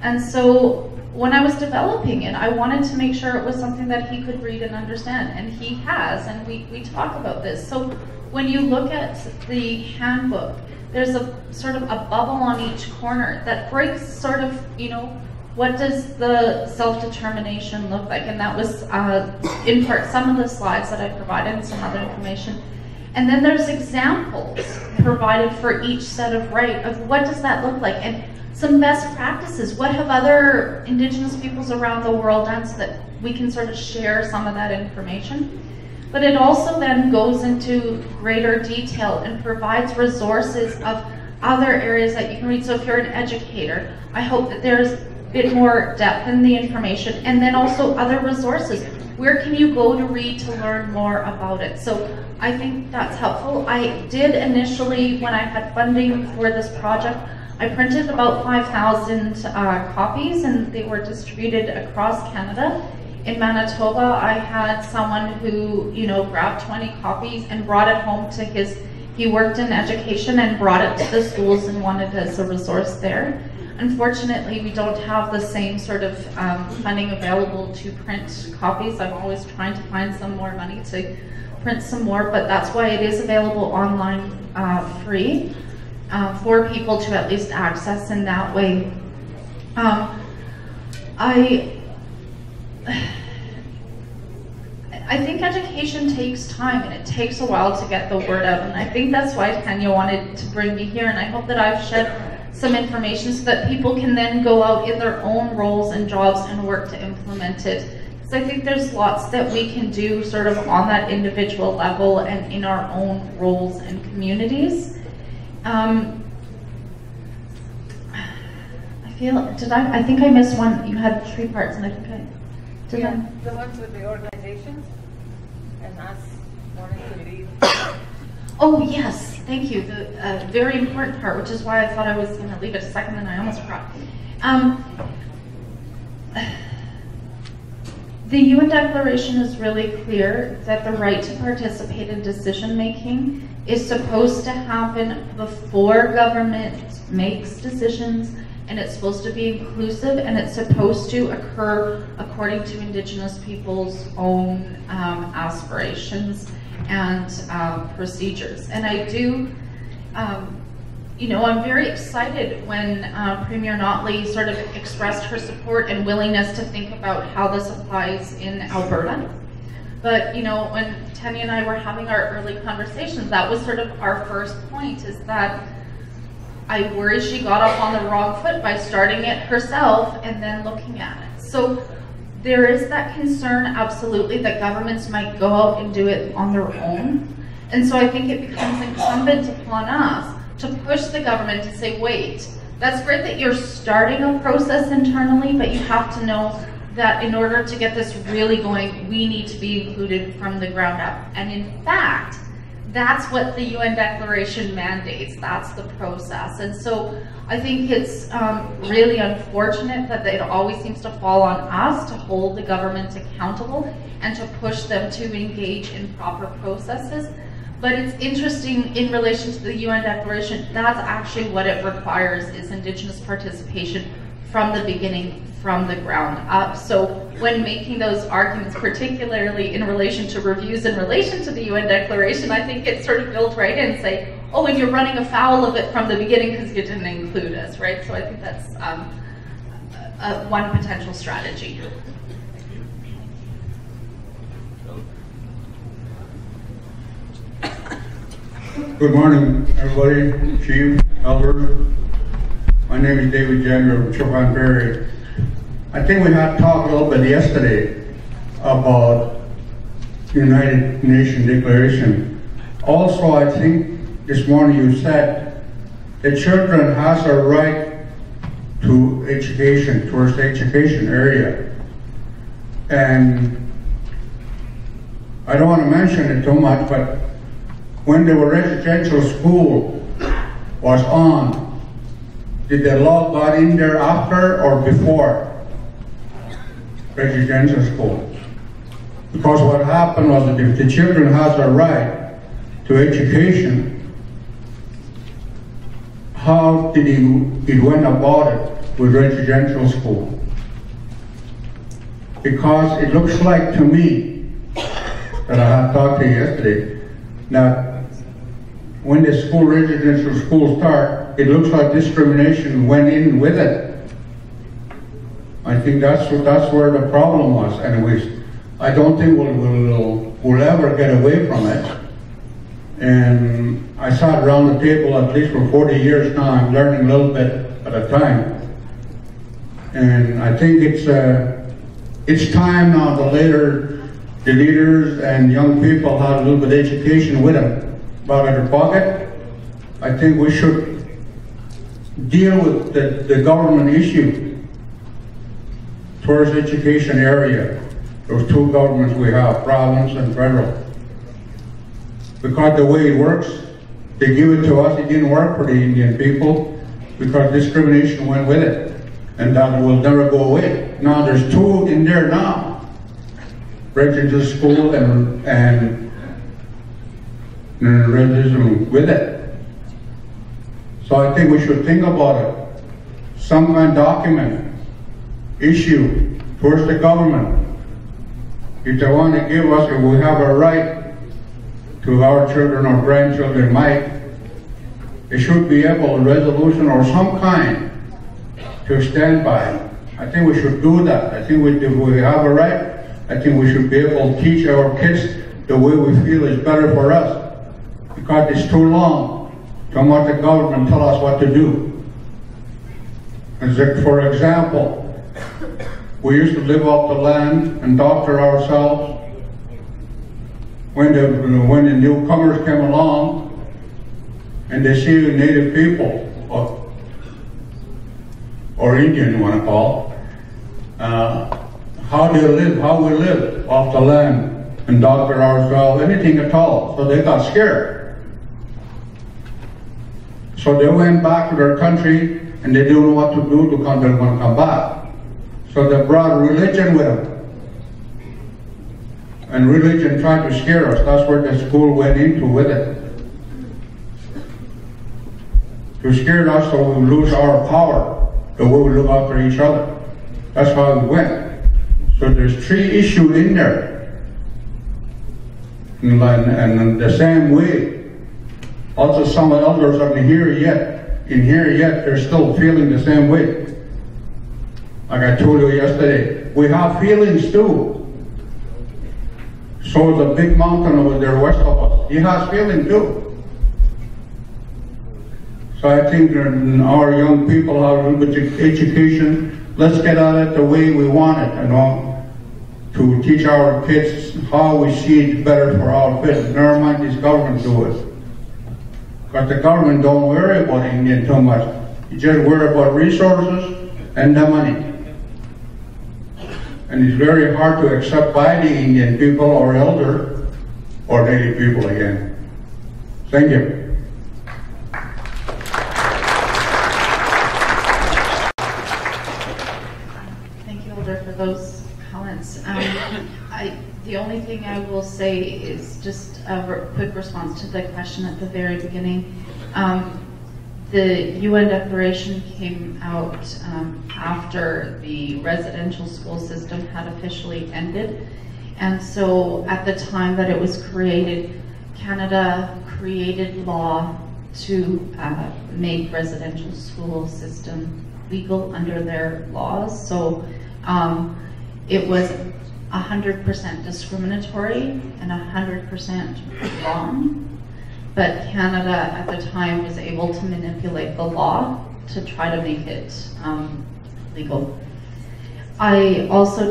And so when I was developing it, I wanted to make sure it was something that he could read and understand, and he has, and we talk about this. So when you look at the handbook, there's a sort of a bubble on each corner that breaks sort of, you know, what does the self-determination look like? And that was in part some of the slides that I provided and some other information. And then there's examples provided for each set of right of what does that look like, and some best practices. What have other Indigenous peoples around the world done so that we can sort of share some of that information? But it also then goes into greater detail and provides resources of other areas that you can read. So if you're an educator, I hope that there's a bit more depth in the information, and then also other resources. where can you go to read to learn more about it? So I think that's helpful. I did initially, when I had funding for this project, I printed about 5,000 copies, and they were distributed across Canada. In Manitoba, I had someone who, grabbed 20 copies and brought it home to he worked in education and brought it to the schools and wanted it as a resource there. Unfortunately, we don't have the same sort of funding available to print copies. I'm always trying to find some more money to print some more, but that's why it is available online free for people to at least access in that way. I think education takes time, and it takes a while to get the word out, and I think that's why Tanya wanted to bring me here, and I hope that I've shed some information so that people can then go out in their own roles and jobs and work to implement it. Because I think there's lots that we can do sort of on that individual level and in our own roles and communities. I think I missed one. You had 3 parts, and I think I did. Yeah, the ones with the organizations and us wanting to lead. Oh yes, thank you. The very important part, which is why I thought I was going to leave it a second, and I almost forgot. The UN Declaration is really clear that the right to participate in decision making is supposed to happen before government makes decisions, and it's supposed to be inclusive, and it's supposed to occur according to Indigenous people's own aspirations and procedures. And I do, I'm very excited when Premier Notley sort of expressed her support and willingness to think about how this applies in Alberta. But, when Tanya and I were having our early conversations, that was sort of our first point, is that I worry she got off on the wrong foot by starting it herself and then looking at it. So there is that concern, absolutely, that governments might go out and do it on their own. And so I think it becomes incumbent upon us to push the government to say, wait, that's great that you're starting a process internally, but you have to know that in order to get this really going, we need to be included from the ground up. And in fact, that's what the UN Declaration mandates. That's the process. And so I think it's really unfortunate that it always seems to fall on us to hold the government accountable and to push them to engage in proper processes. But it's interesting in relation to the UN Declaration, that's actually what it requires, is Indigenous participation from the beginning, from the ground up. So when making those arguments, particularly in relation to reviews in relation to the UN Declaration, I think it's sort of built right in and say, oh, and you're running afoul of it from the beginning because you didn't include us, right? So I think that's one potential strategy. Good morning, everybody, Chief, Albert. My name is David Jenner of Chopin Ferry. I think we had talked a little bit yesterday about United Nations Declaration. Also, I think this morning you said that children has a right to education, towards the education area. And I don't want to mention it too much, but when the residential school was on, did the law got in there after or before residential school? Because what happened was that if the children has a right to education, how did he went about it with residential school? Because it looks like to me, that I had talked to you yesterday, that when the residential school start, it looks like discrimination went in with it. I think that's where the problem was. Anyways, I don't think we'll ever get away from it. And I sat around the table at least for 40 years now. I'm learning a little bit at a time. And I think it's time now the leaders and young people have a little bit of education with them about their pocket. I think we should deal with the government issue towards education area. those two governments we have, province and federal. Because the way it works, they give it to us, it didn't work for the Indian people because discrimination went with it. And that will never go away. Now there's two in there now. Residential school and residential with it. So I think we should think about it. Some kind of document, issue towards the government. If they want to give us, if we have a right to our children or grandchildren might, they should be able, a resolution or some kind, to stand by. I think we should do that. I think if we have a right, I think we should be able to teach our kids the way we feel is better for us. Because it's too long to let the government tell us what to do. As for example, we used to live off the land and doctor ourselves. When the newcomers came along and they see the native people, or Indian you want to call, how they live, how we live off the land and doctor ourselves, anything at all. So they got scared. So they went back to their country and they didn't know what to do because they're going to come back. So they brought religion with them. And religion tried to scare us. That's where the school went into with it. To scare us so we lose our power, the way we look after each other. That's how it went. So there's three issues in there. And the same way, also some elders in here yet, they're still feeling the same way. Like I told you yesterday, we have feelings too. So the big mountain over there west of us, he has feelings too. So I think our young people have a little bit of education. Let's get at it the way we want it, you know, to teach our kids how we see it better for our kids. Never mind this government do it. Because the government don't worry about Indian too much. You just worry about resources and the money. And it's very hard to accept by the Indian people or elder or native people again. Thank you. Thank you, Elder, for those comments. The only thing I will say is just a quick response to the question at the very beginning. The UN Declaration came out after the residential school system had officially ended. And so at the time that it was created, Canada created law to make residential school system legal under their laws. So it was 100% discriminatory and 100% wrong. But Canada at the time was able to manipulate the law to try to make it legal. I also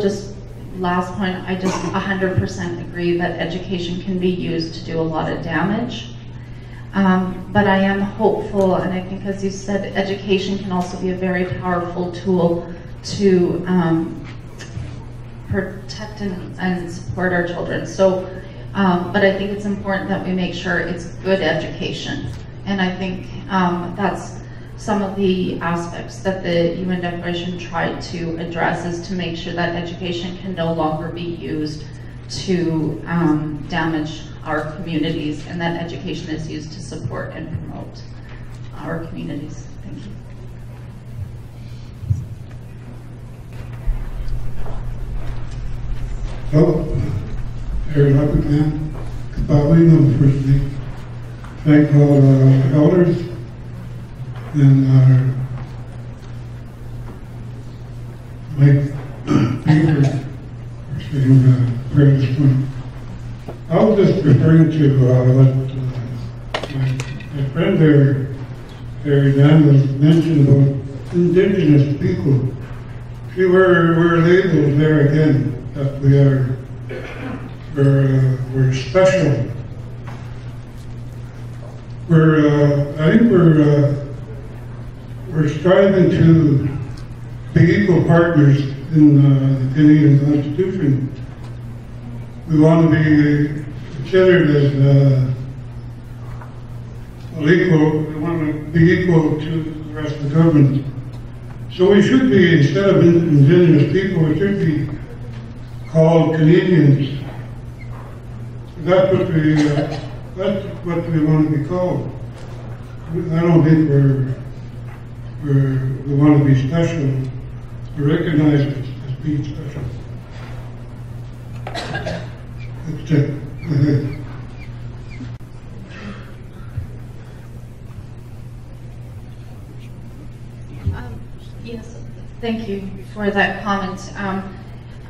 last point, I just 100% agree that education can be used to do a lot of damage. But I am hopeful, and I think as you said, education can also be a very powerful tool to protect and support our children. So. But I think it's important that we make sure it's good education. And I think that's some of the aspects that the UN Declaration tried to address, is to make sure that education can no longer be used to damage our communities, and that education is used to support and promote our communities. Thank you. Hello. Aaron Huckingham, Kabali University. Thank all our elders and our late speakers for saying prayer this morning. I was just referring to what my friend there, Harry Daniels, mentioned about indigenous people. See, we're labeled there again that we are. We're special. I think we're striving to be equal partners in the Canadian Constitution, we want to be considered as equal, we want to be equal to the rest of the government. So we should be, instead of indigenous people, we should be called Canadians. That's what we want to be called. I don't think we want to be special, we're recognized as being special. That's it. Yes, thank you for that comment.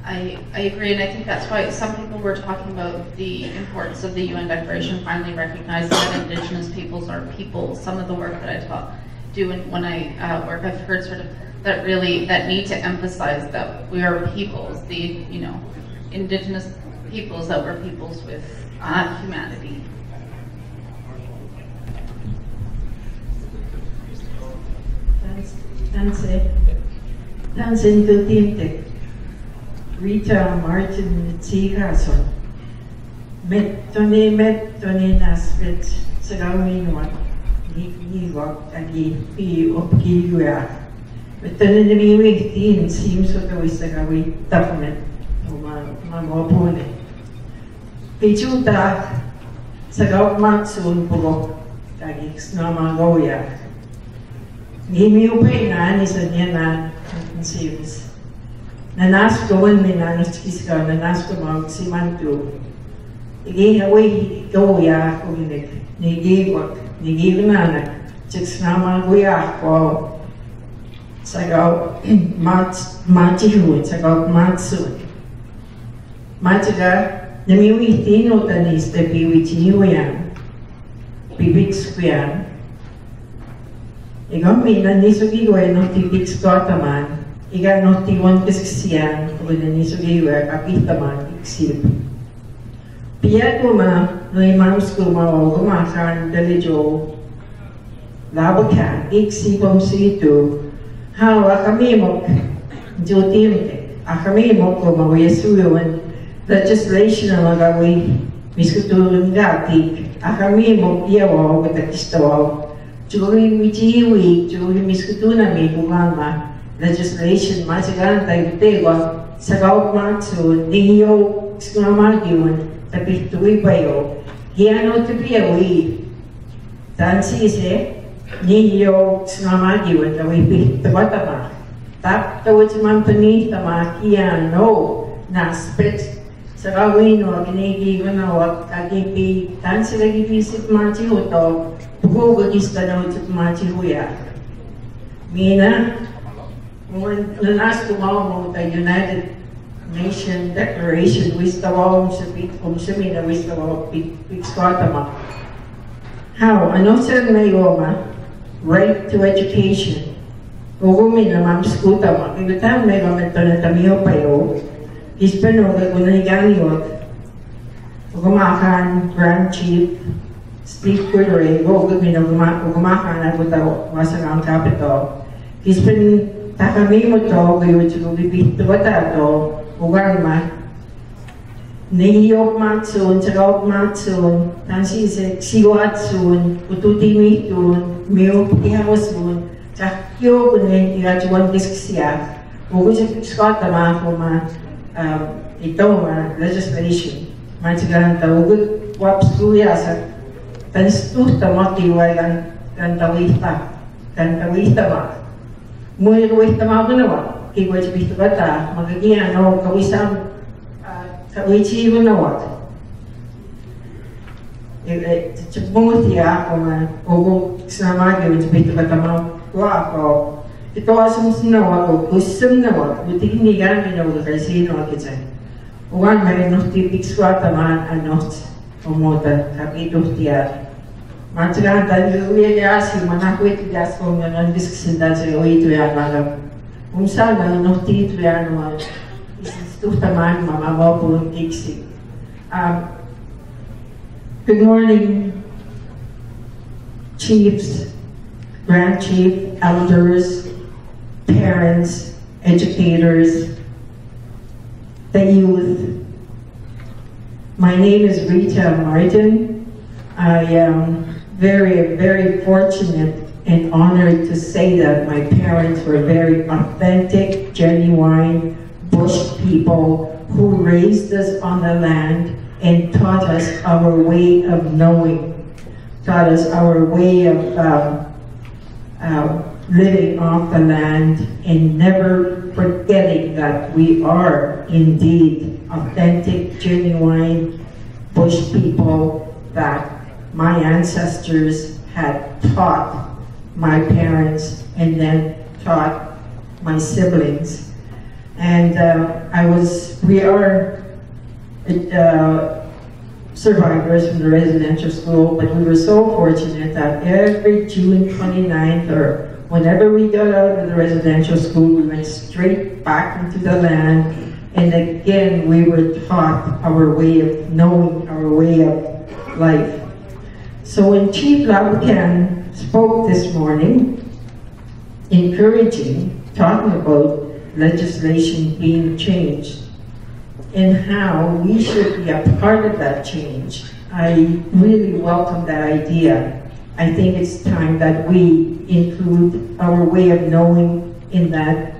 I agree, and I think that's why some people were talking about the importance of the UN Declaration finally recognizing that Indigenous peoples are people. Some of the work that I do when I work, I've heard sort of that need to emphasize that we are peoples, the Indigenous peoples, that we're peoples with humanity. Tansen Giltimtek, Rita Martin Tsigason, Tony Nasvet, Sagawinwa, Niwak, Agi, P. Opkiwa. But then the Miwik seems what I was Sagawi document, Mamopone. Pichuta, Sagaw Matsun Puro, Agix Namagoya. Gimiupay na sa niya na series. Nanas ko ni nanas kiska nanas ko mag simanto. Igihaway gawya ko nigig na chicks na maguya ko sagaw matihun sagaw matsun. Matiga namiwi tino tanis te piwichiniwayan pibiks ko yan. Ikaw minanisugiwe no tibik skotaman, ika no tiwan kiskisiyan, kung nanisugiwe kapitaman iksip. Piya kuma no imams kuma o gumakan dalijo labakan iksipam situ, hawa kami mo jutimte, kami mo kumawiyasuyon legislation na magawi miskutulun gatik, kami mo iyawaw katakistawaw. During miskutuna may bumama legislation masigaran tayo tewa sa gaot matso niyo skumamagiwan tapi tuwi bayo hiano tipiawi tansi se niyo skumamagiwan tawi tabatama tap tawit mampani tama hiano naspet sa gawin o ginigiwan na wag kagipi tansi lagi visit mati uto Pugugis ka na ulit machihuya. Mina, nanas kumaw mo tayo United Nations Declaration, wistawaw sa mina, wistawaw pikskotama. How? Ano sa mayoma? Right to education. Ugumi na mamskutama. Kibatan may mamento na tamiyo payo. Ispano, kagunahiganiwag. Ugumakan, Grand Chief, Steve Quillery, kami na gumakan na butaw masarang capital. Kispin takami mo to, kayo tsukong bibito bata to, ugang ma. Nihiyok matsun, tsakawak matsun, tansi siwatsun, ututimi tun, miyo ihawasun, tsakyo kunin, irajuan kiskisiya. Ugo sa skota ko ito legislation. Matsigaran ta, ugo waps kuya sa Tanstuh tama kiwai kan tawita ma. Mui ruwita ma gunawa kiwai cibih bata magagian no kawisam kawici gunawa. Cebungut ya koma ogo senamagi cibih bata ma wa ko ito asum sinawa ko kusum nawa buti ni gan ginawa kasi no kitsa. Uwan may no tipik swata man anot Omoda, kapito tiar. Matiga tayo uyayasi, manakwit gas ko nga nang diskusindan sa uwi ito yan mga. Umsa na nukti ito yan mga istitutaman mamawa po ng tiksi. Good morning, chiefs, grand chief, elders, parents, educators, the youth, My name is Rita Martin. I am very, very fortunate and honored to say that my parents were very authentic, genuine Bush people who raised us on the land and taught us our way of knowing, taught us our way of living off the land and never forgetting that we are indeed authentic, genuine Bush people that my ancestors had taught my parents and then taught my siblings. And we are survivors from the residential school, but we were so fortunate that every June 29th or whenever we got out of the residential school, we went straight back into the land, and again we were taught our way of knowing, our way of life. So when Chief Labucan spoke this morning, encouraging, talking about legislation being changed and how we should be a part of that change, I really welcome that idea. I think it's time that we include our way of knowing in that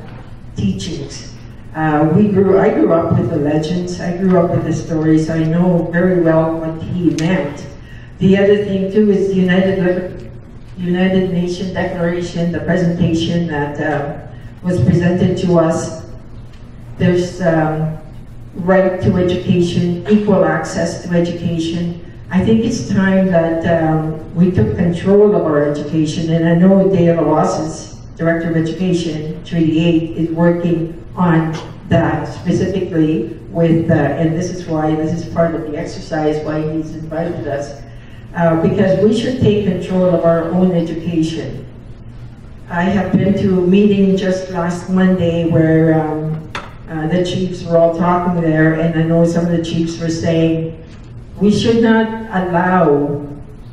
teachings. I grew up with the legends, I grew up with the stories, I know very well what he meant. The other thing too is the United Nations Declaration, the presentation that was presented to us. There's right to education, equal access to education. I think it's time that we took control of our education, and I know Dale Oasis, Director of Education, Treaty 8, is working on that specifically with, and this is part of the exercise why he's invited us, because we should take control of our own education. I have been to a meeting just last Monday where the chiefs were all talking there, and I know some of the chiefs were saying, we should not allow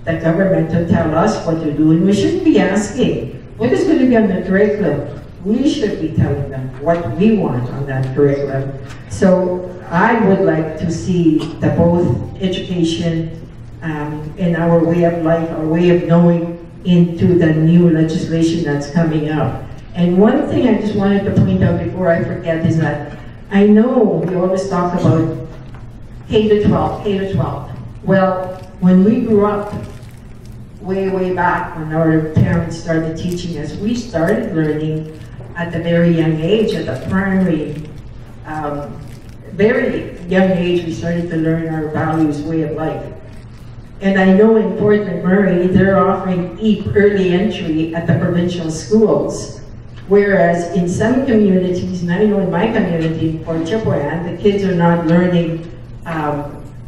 the government to tell us what to do, and we shouldn't be asking, what is going to be on the curriculum? We should be telling them what we want on that curriculum. So I would like to see the both education and our way of life, our way of knowing into the new legislation that's coming up. And one thing I just wanted to point out before I forget is that I know we always talk about K to 12, K to 12. Well, when we grew up, way back when our parents started teaching us, we started learning at the very young age, at the primary, very young age, we started to learn our values, way of life. And I know in Fort McMurray, they're offering EAP early entry at the provincial schools. Whereas in some communities, and I know in my community in Port Chipewyan, the kids are not learning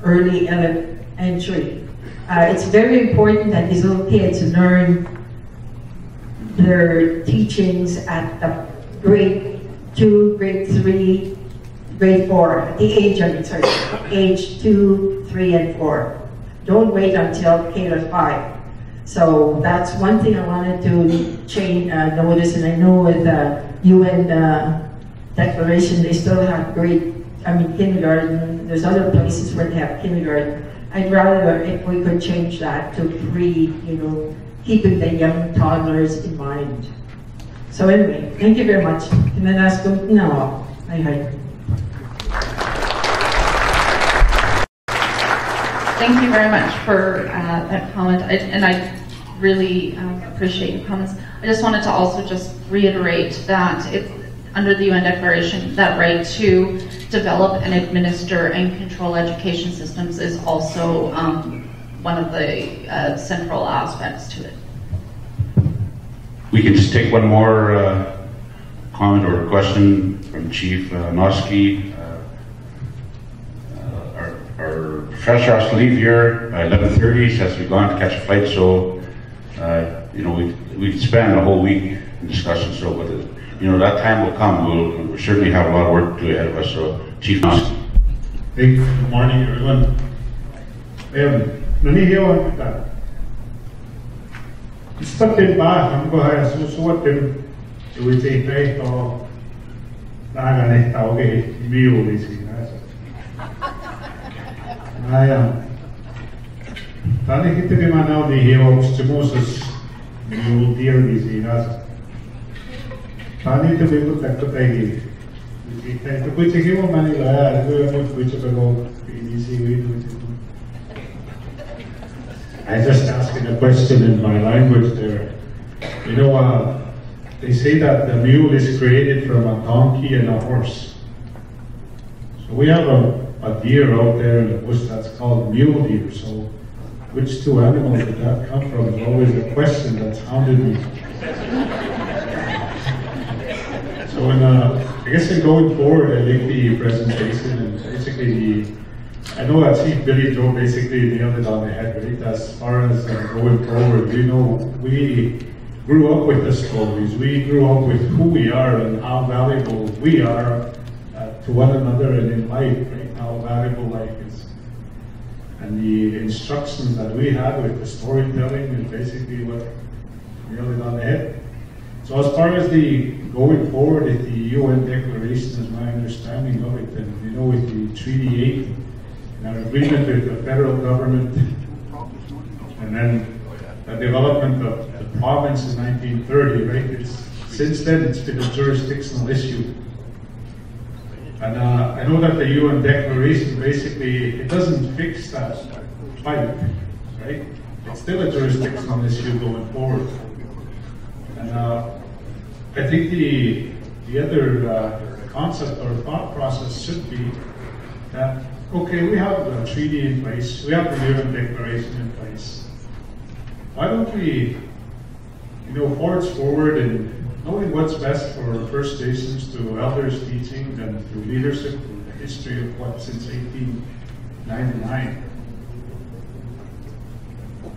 early entry. It's very important that these little kids learn their teachings at the grade 2, grade 3, grade 4, at the age 2, 3, and 4. Don't wait until K to 5. So that's one thing I wanted to change, notice, and I know with the UN declaration, they still have kindergarten. There's other places where they have kindergarten. I'd rather if we could change that to keeping the young toddlers in mind. So anyway, thank you very much. And then ask them, no, I heard. Thank you very much for that comment, and I really appreciate your comments. I just wanted to also just reiterate that it's under the UN Declaration, that right to develop and administer and control education systems is also one of the central aspects to it. We can just take one more comment or question from Chief Noski. Our professor has to leave here by 11:30, so has to be gone to catch a flight. So, we could spend a whole week in discussion. So, but that time will come. We'll certainly have a lot of work to do ahead of us. So, Chief Noski. Good morning, everyone. Nanihiyawan kita. Istatin ba ang buhay susuwatin iwitay ito naganay tawag ibiyo ni sinasa. Tani kita di mana di hiwag stimusus mule deer disease. Tani itu betul tak terjadi. Kita itu kucing hiwag Manila, itu yang kucing bago PDC itu. I just asking a question in my language there. You know, they say that the mule is created from a donkey and a horse. So we have a deer out there in the bush that's called mule deer. So which two animals did that come from is always a question that's haunted me. So I guess in going forward, I think the presentation and basically I know that Chief Billy Joe basically nailed it on the head, right? As far as going forward, you know, we grew up with the stories. We grew up with who we are and how valuable we are to one another and in life, right? How valuable life is. And the instructions that we had with the storytelling is basically what nailed it on the head. So as far as the going forward with the UN Declaration is my understanding of it, and you know, with the Treaty 8, and our agreement with the federal government, and then the development of the province in 1930, right? Since then, it's been a jurisdictional issue. And I know that the UN Declaration basically, it doesn't fix that fight, right? It's still a jurisdictional issue going forward. And I think the other concept or thought process should be that, okay, we have a treaty in place, we have the UN Declaration in place. Why don't we, you know, forward in knowing what's best for First Nations through elders teaching and through leadership, through the history of what since 1899.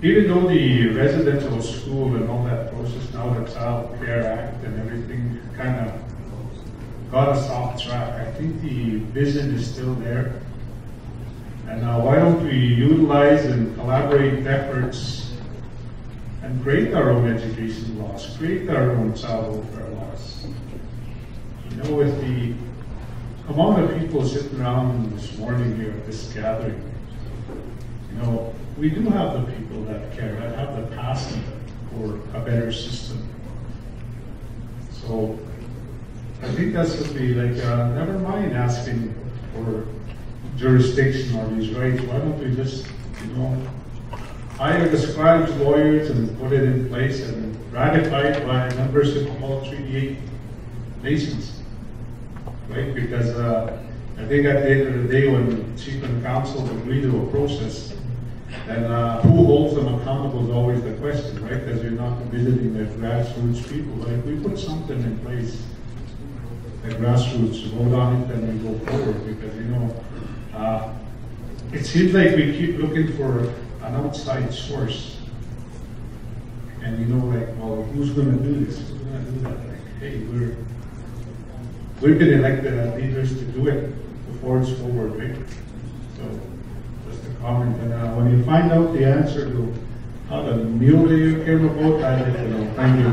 Even though the residential school and all that process now, the Child Care Act and everything kind of got us off track, I think the vision is still there. And why don't we utilize and collaborate efforts and create our own education laws, create our own child welfare laws. You know, with the amount of people sitting around this morning here at this gathering, you know, we do have the people that care, that have the passion for a better system. So I think that should be like, never mind asking for jurisdiction or these rights. Why don't we just, you know, hire the scribes, lawyers, and put it in place and ratify it by membership of all Treaty 8 nations, right? Because I think at the end of the day, when Chief and Council agree to a process, then who holds them accountable is always the question, right? Because you're not visiting the grassroots people. Like, we put something in place, the grassroots, vote on it, and we go forward. Because, you know, it seems like we keep looking for an outside source. And you know, like, well, who's going to do this? Who's going to do that? Like, hey, we've been elected as leaders to do it before it's forward, right? So, just a comment. And when you find out the answer to how the mule deer came about, I'd like to know. Thank you.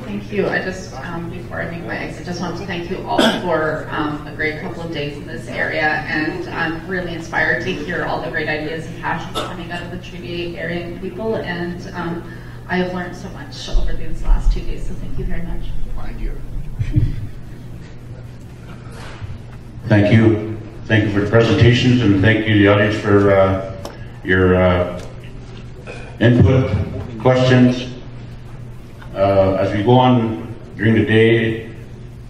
Thank you. I just, before I make my exit, just want to thank you all for a great couple of days in this area, and I'm really inspired to hear all the great ideas and passions coming out of the Treaty 8 area and people, and I have learned so much over these last 2 days, so thank you very much. Thank you. Thank you. Thank you for the presentations, and thank you, the audience, for your input, questions. As we go on during the day,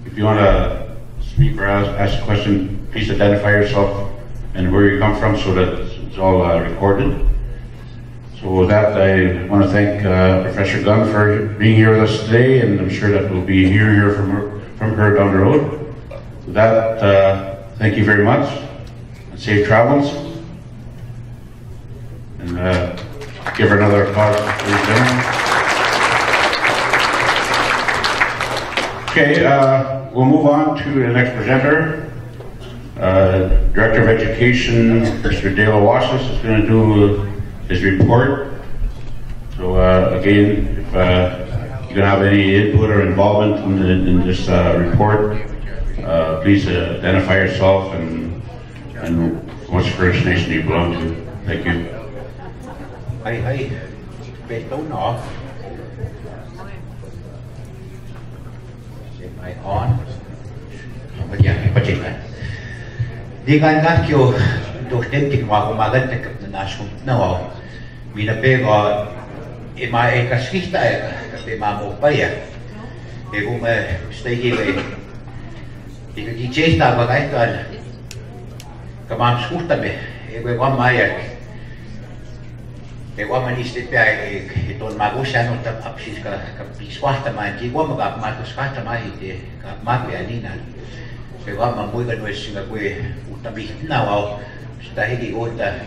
if you want to speak or ask a question, please identify yourself and where you come from so that it's all recorded. So with that, I want to thank Professor Gunn for being here with us today, and I'm sure that we'll be hearing from her down the road. With that, thank you very much, and safe travels. And give her another applause. Okay, we'll move on to the next presenter. Director of Education, Mr. Dale Washes, is going to do his report. So again, if you can have any input or involvement in this report, please identify yourself and which First Nation you belong to. Thank you. Hi, don't know. Am I on? Di kan kyo do tempting wa kumagat na nashum no. Mina pego ima e kaskita e mamo paya. E come stai here. Di chesta ba kai kan. Kamam skuta me. E we wa maya. E wa maniste pe e ton magusha no ta apsis ka piswasta ma ki wa maga ma kuskata ma hite ka ma pe alina. Se wa ma muy gan wes nga kwe utabi na wa sta higi ota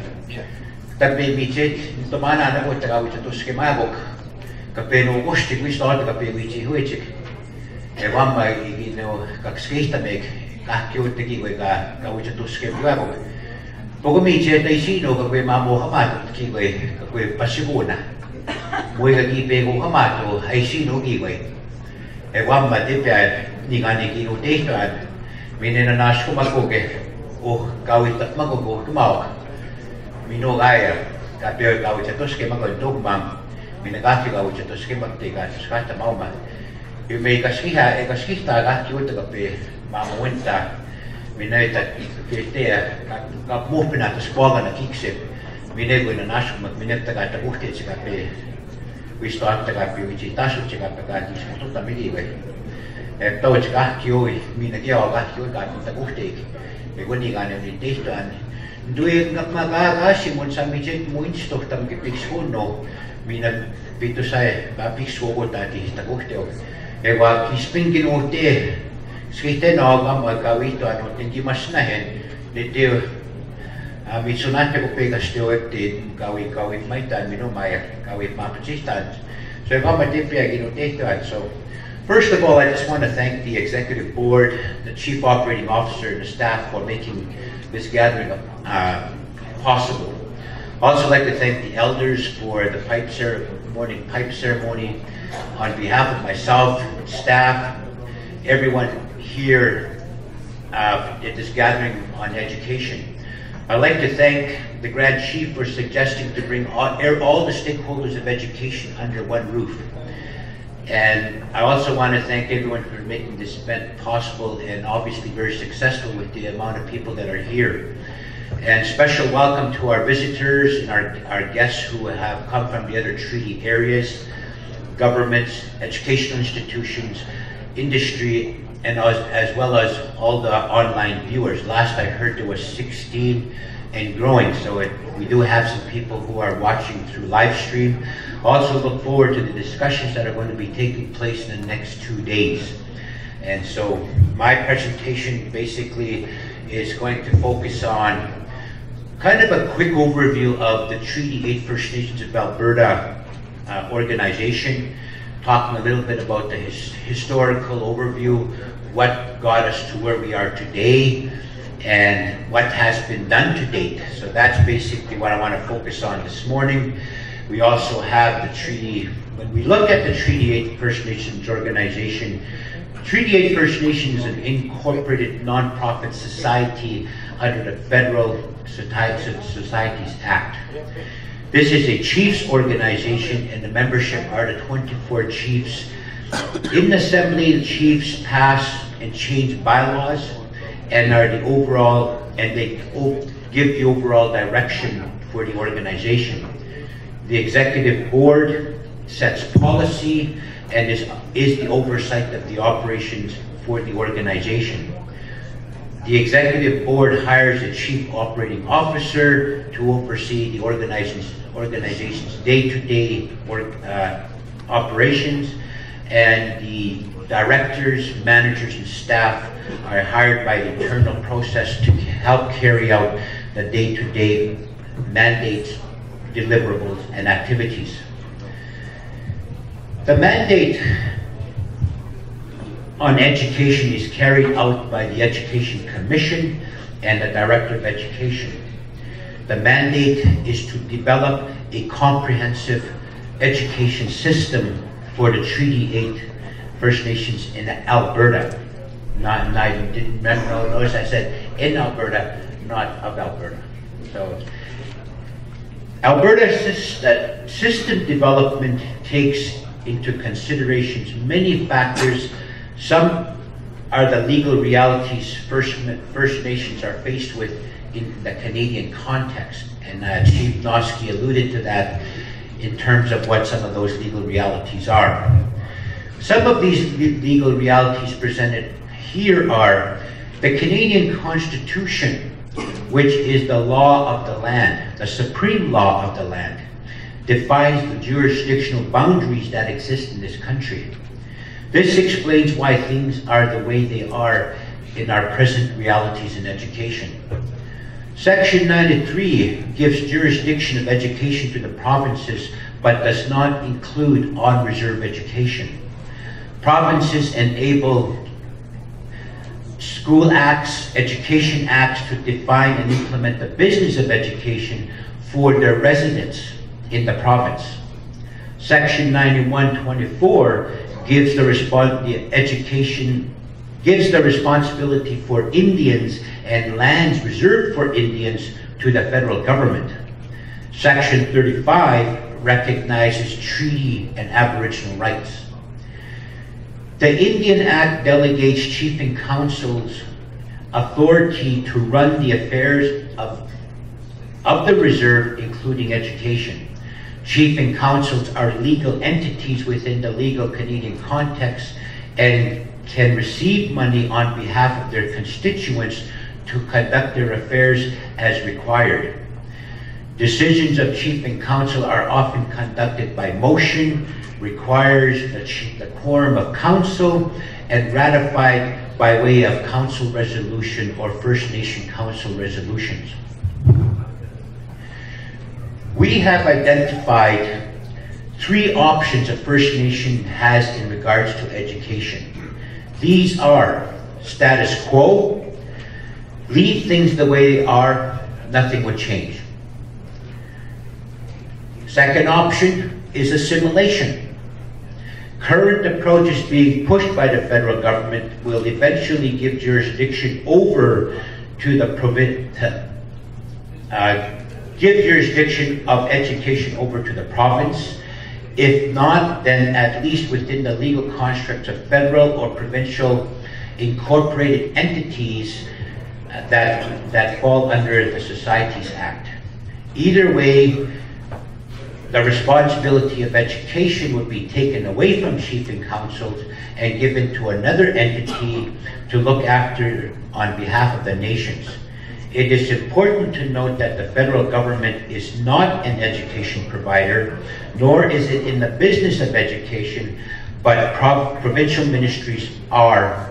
tabi bichet to mana na ota ka wita to skemagok ka peno gosti kwi sta ka pe wichi huichik e wa ma igi no ka skista mek ka kyo te ki ka wita to skemagok poco mi c'è dai sino che quei mammo amato chi quei passivona voi che chi pego amato ai sino chi quei e quando ti piace ni gani chi non te sta mi ne na nasco ma coche o cauita ma coco tu mau mi no gaia ka pe cauita to schema con dogma mi ne gati cauita to schema te ga scatta mau ma io me ka schiha e ka schista ga chi uta ka pe mammo wenta minä että ka muhpina tässä puolana kiksi minä kuin nasuma minä että ka puhtiet sekä pe visto atta ka pe vici tasut sekä ka tis mutta midive että tois ka kioi minä kio ka kioi ka mutta puhtiik ja kun niikaan niin tehtaan dui ma ka simon samijet muinsto tamke piksunno minä pitu sai ka piksuota tistä puhtio ja va kispingin uute Sitten on kavittu anotin kimasnahen nyt mitsunatte kun peikasti oettiin kavit maitaan minun ja kavit maapistaan. So kamma tippiäkin on tehtävät. So first of all, I just want to thank the executive board, the chief operating officer, and the staff for making this gathering possible. Also like to thank the elders for the morning pipe ceremony on behalf of myself, staff, everyone here at this gathering on education. I'd like to thank the Grand Chief for suggesting to bring all the stakeholders of education under one roof. And I also want to thank everyone for making this event possible and obviously very successful with the amount of people that are here. And special welcome to our visitors and our guests who have come from the other treaty areas, governments, educational institutions, industry, and as well as all the online viewers. Last I heard there was 16 and growing, so we do have some people who are watching through live stream. Also look forward to the discussions that are going to be taking place in the next 2 days. And so my presentation basically is going to focus on kind of a quick overview of the Treaty 8 First Nations of Alberta organization, talking a little bit about the historical overview, what got us to where we are today, and what has been done to date. So that's basically what I want to focus on this morning. We also have the treaty. When we look at the Treaty 8 First Nations organization, Treaty 8 First Nations is an incorporated non-profit society under the Federal Societies Act. This is a chiefs organization, and the membership are the 24 chiefs. In the assembly, the chiefs pass and change bylaws and are the overall, and they give the overall direction for the organization. The executive board sets policy and is the oversight of the operations for the organization. The executive board hires a chief operating officer to oversee the organization's day-to-day operations, and the directors, managers, and staff are hired by the internal process to help carry out the day-to-day mandates, deliverables, and activities. The mandate on education is carried out by the Education Commission and the Director of Education. The mandate is to develop a comprehensive education system for the Treaty 8 First Nations in Alberta. I didn't notice I said in Alberta, not of Alberta. So Alberta system development takes into considerations many factors. Some are the legal realities First Nations are faced with in the Canadian context. And Chief Noski alluded to that in terms of what some of those legal realities are. Some of these legal realities presented here are the Canadian Constitution, which is the law of the land, the supreme law of the land, defines the jurisdictional boundaries that exist in this country. This explains why things are the way they are in our present realities in education. Section 93 gives jurisdiction of education to the provinces, but does not include on-reserve education. Provinces enable school acts, education acts to define and implement the business of education for their residents in the province. Section 9124 gives the responsibility for Indians and lands reserved for Indians to the federal government. Section 35 recognizes treaty and Aboriginal rights. The Indian Act delegates Chief and Council's authority to run the affairs of the reserve, including education. Chief and Councils are legal entities within the legal Canadian context and can receive money on behalf of their constituents to conduct their affairs as required. Decisions of Chief and Council are often conducted by motion, requires the quorum of council, and ratified by way of council resolution or First Nation council resolutions. We have identified 3 options a First Nation has in regards to education. These are status quo, leave things the way they are, nothing would change. Second option is assimilation. Current approaches being pushed by the federal government will eventually give jurisdiction over to the give jurisdiction of education over to the province. If not, then at least within the legal constructs of federal or provincial incorporated entities that fall under the Societies Act. Either way, the responsibility of education would be taken away from Chief and Councils and given to another entity to look after on behalf of the nations. It is important to note that the federal government is not an education provider, nor is it in the business of education, but provincial ministries are.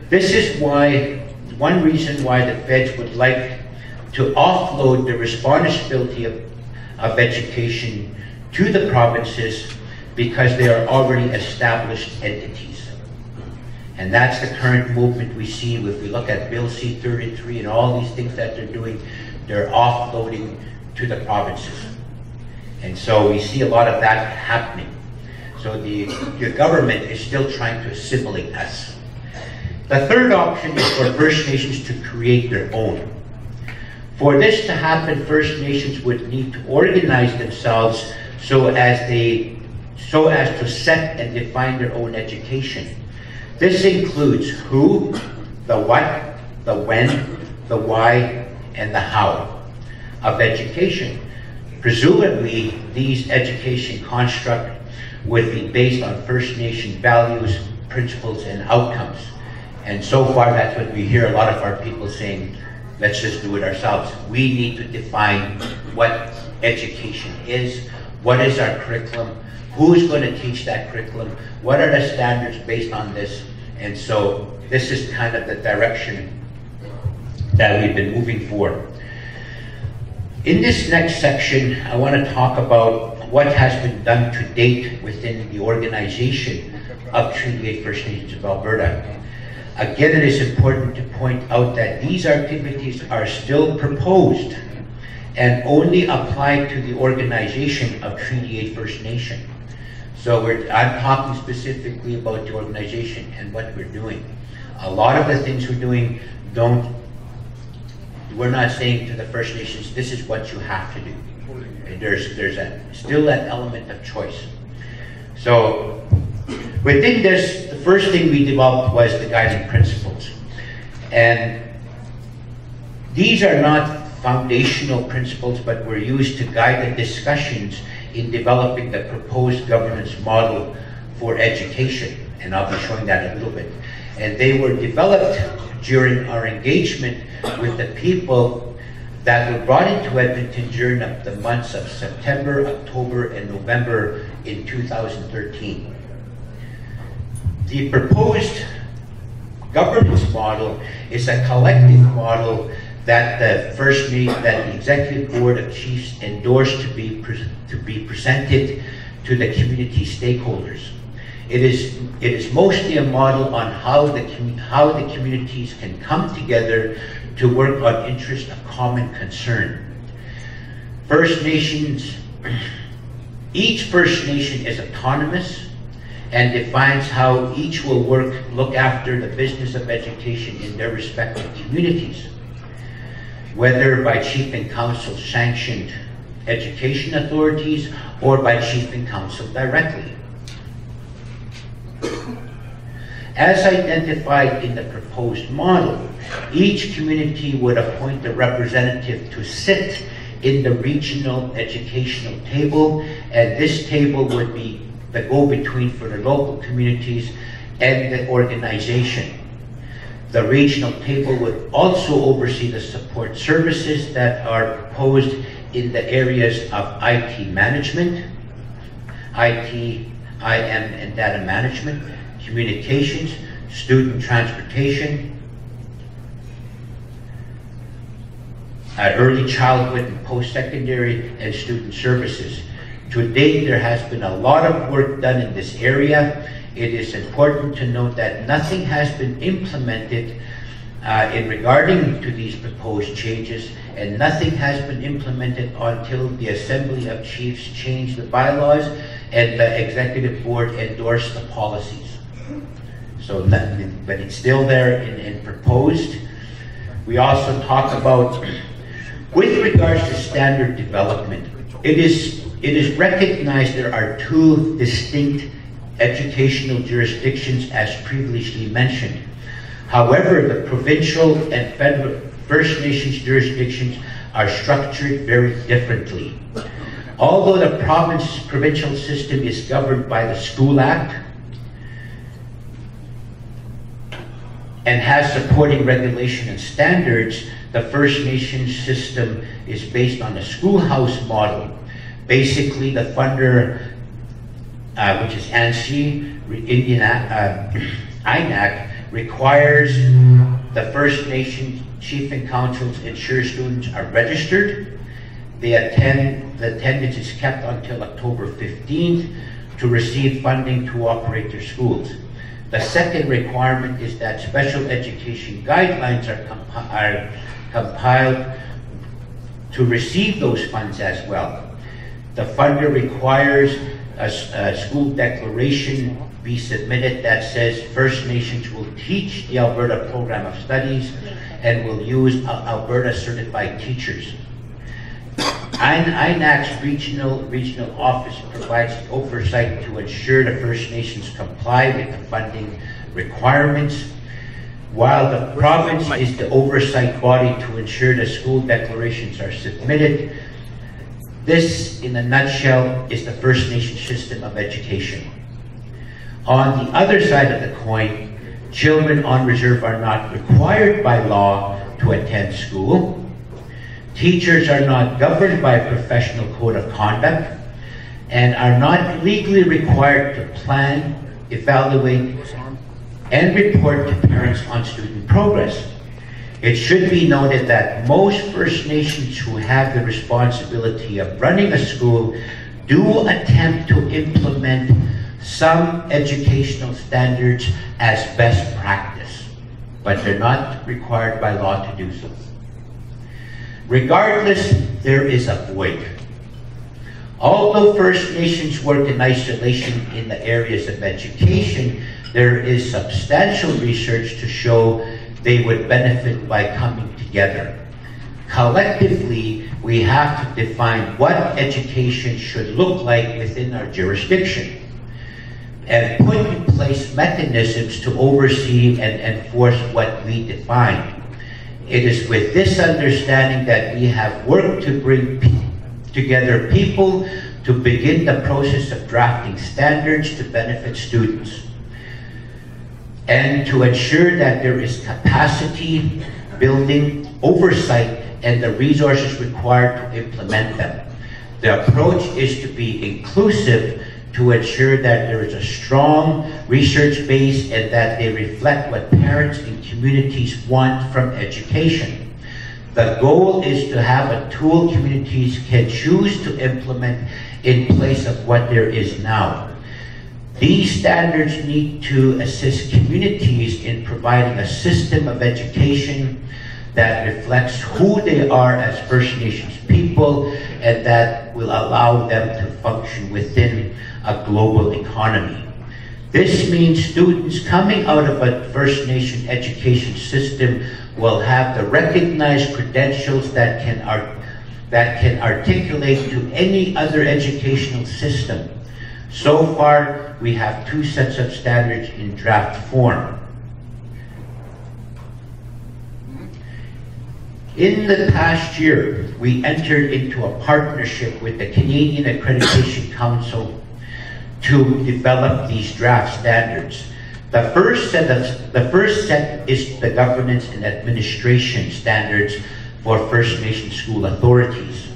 This is one reason why the feds would like to offload the responsibility of education to the provinces, because they are already established entities. And that's the current movement we see. If we look at Bill C-33 and all these things that they're doing, they're offloading to the provinces. And so we see a lot of that happening. So the government is still trying to assimilate us. The third option is for First Nations to create their own. For this to happen, First Nations would need to organize themselves so as to set and define their own education. This includes who, the what, the when, the why, and the how of education. Presumably, these education constructs would be based on First Nation values, principles, and outcomes. And so far, that's what we hear a lot of our people saying, let's just do it ourselves. We need to define what education is, what is our curriculum, who's going to teach that curriculum, what are the standards based on this. And so this is kind of the direction that we've been moving for. In this next section, I want to talk about what has been done to date within the organization of Treaty 8 First Nations of Alberta. Again, it is important to point out that these activities are still proposed and only apply to the organization of Treaty 8 First Nation. So I'm talking specifically about the organization and what we're doing. A lot of the things we're doing we're not saying to the First Nations, this is what you have to do. There's still that element of choice. So within this, the first thing we developed was the guiding principles. And these are not foundational principles, but were used to guide the discussions in developing the proposed governance model for education. And I'll be showing that a little bit. And they were developed during our engagement with the people that were brought into Edmonton during the months of September, October, and November in 2013. The proposed governance model is a collective model that the Executive Board of Chiefs endorsed to be presented to the community stakeholders. It is mostly a model on how the communities can come together to work on interests of common concern. First Nations, each First Nation is autonomous and defines how each will look after the business of education in their respective communities, whether by Chief and Council sanctioned education authorities or by Chief and Council directly. As identified in the proposed model, each community would appoint a representative to sit in the regional educational table, and this table would be the go-between for the local communities and the organization. The regional table would also oversee the support services that are proposed in the areas of IT management, IT, IM and data management, communications, student transportation, early childhood and post-secondary, and student services. To date, there has been a lot of work done in this area. It is important to note that nothing has been implemented in regarding to these proposed changes, and nothing has been implemented until the Assembly of Chiefs changed the bylaws and the Executive Board endorsed the policies. So, but it's still there and proposed. We also talk about, with regards to standard development, it is recognized there are two distinct educational jurisdictions as previously mentioned. However, the provincial and federal First Nations jurisdictions are structured very differently. Although the provincial system is governed by the School Act and has supporting regulation and standards, the First Nations system is based on a schoolhouse model. Basically, the funder, which is ANSI, INAC, requires the First Nation Chief and Councils ensure students are registered. The attendance is kept until October 15th to receive funding to operate their schools. The second requirement is that special education guidelines are compiled to receive those funds as well. The funder requires a school declaration be submitted that says First Nations will teach the Alberta Program of Studies and will use Alberta certified teachers. INAC's regional office provides oversight to ensure the First Nations comply with the funding requirements, while the province is the oversight body to ensure the school declarations are submitted. This, in a nutshell, is the First Nation system of education. On the other side of the coin, children on reserve are not required by law to attend school. Teachers are not governed by a professional code of conduct and are not legally required to plan, evaluate, and report to parents on student progress. It should be noted that most First Nations who have the responsibility of running a school do attempt to implement some educational standards as best practice, but they're not required by law to do so. Regardless, there is a void. Although First Nations work in isolation in the areas of education, there is substantial research to show they would benefit by coming together. Collectively, we have to define what education should look like within our jurisdiction and put in place mechanisms to oversee and enforce what we define. It is with this understanding that we have worked to bring together people to begin the process of drafting standards to benefit students and to ensure that there is capacity building, oversight, and the resources required to implement them. The approach is to be inclusive to ensure that there is a strong research base and that they reflect what parents and communities want from education. The goal is to have a tool communities can choose to implement in place of what there is now. These standards need to assist communities in providing a system of education that reflects who they are as First Nations people and that will allow them to function within a global economy. This means students coming out of a First Nation education system will have the recognized credentials that can articulate to any other educational system. So far, we have 2 sets of standards in draft form. In the past year, we entered into a partnership with the Canadian Accreditation Council to develop these draft standards. The first set is the governance and administration standards for First Nation school authorities,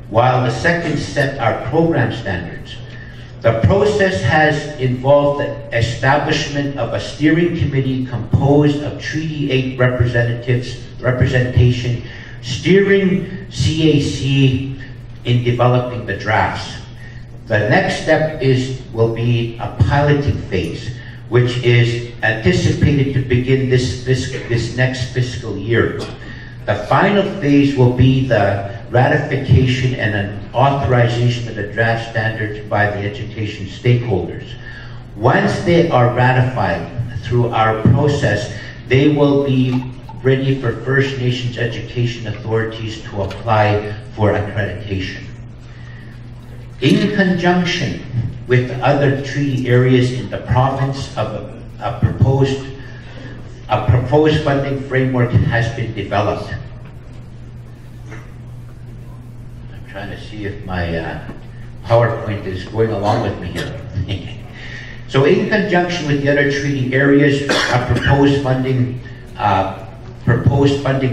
while the second set are program standards. The process has involved the establishment of a steering committee composed of Treaty 8 representation, steering CAC in developing the drafts. The next step will be a piloting phase, which is anticipated to begin this next fiscal year. The final phase will be the ratification and an authorization of the draft standards by the education stakeholders. Once they are ratified through our process, they will be ready for First Nations education authorities to apply for accreditation. In conjunction with other treaty areas in the province, a proposed funding framework has been developed. I'm trying to see if my PowerPoint is going along with me here. So in conjunction with the other treaty areas, a proposed funding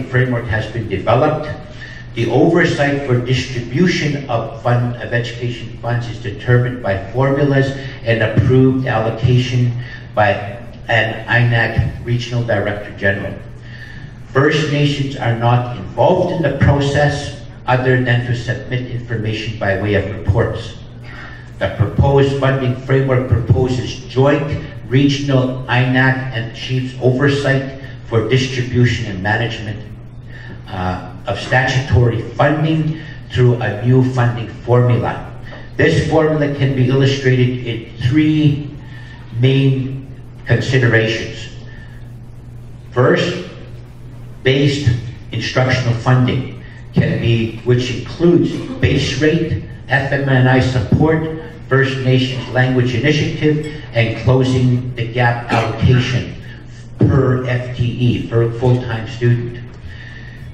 framework has been developed. The oversight for distribution of education funds is determined by formulas and approved allocation by an INAC Regional Director General. First Nations are not involved in the process other than to submit information by way of reports. The proposed funding framework proposes joint regional INAC and chiefs oversight for distribution and management of statutory funding through a new funding formula. This formula can be illustrated in 3 main considerations. First, based instructional funding which includes base rate, FMNI support, First Nations language initiative, and closing the gap allocation per FTE, for a full-time student.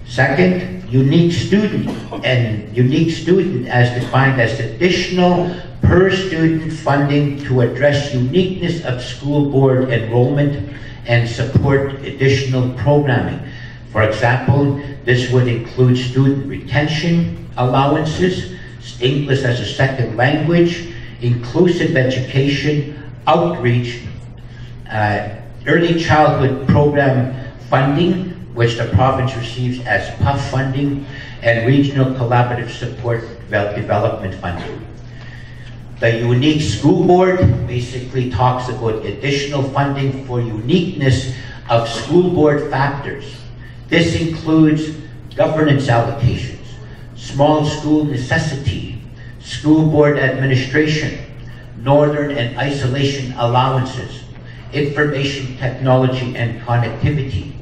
Second, unique student as defined as additional per student funding to address uniqueness of school board enrollment and support additional programming. For example, this would include student retention allowances, English as a second language, inclusive education, outreach, early childhood program funding, which the province receives as PUF funding, and regional collaborative support development funding. The unique school board basically talks about additional funding for uniqueness of school board factors. This includes governance allocations, small school necessity, school board administration, northern and isolation allowances, information technology and connectivity,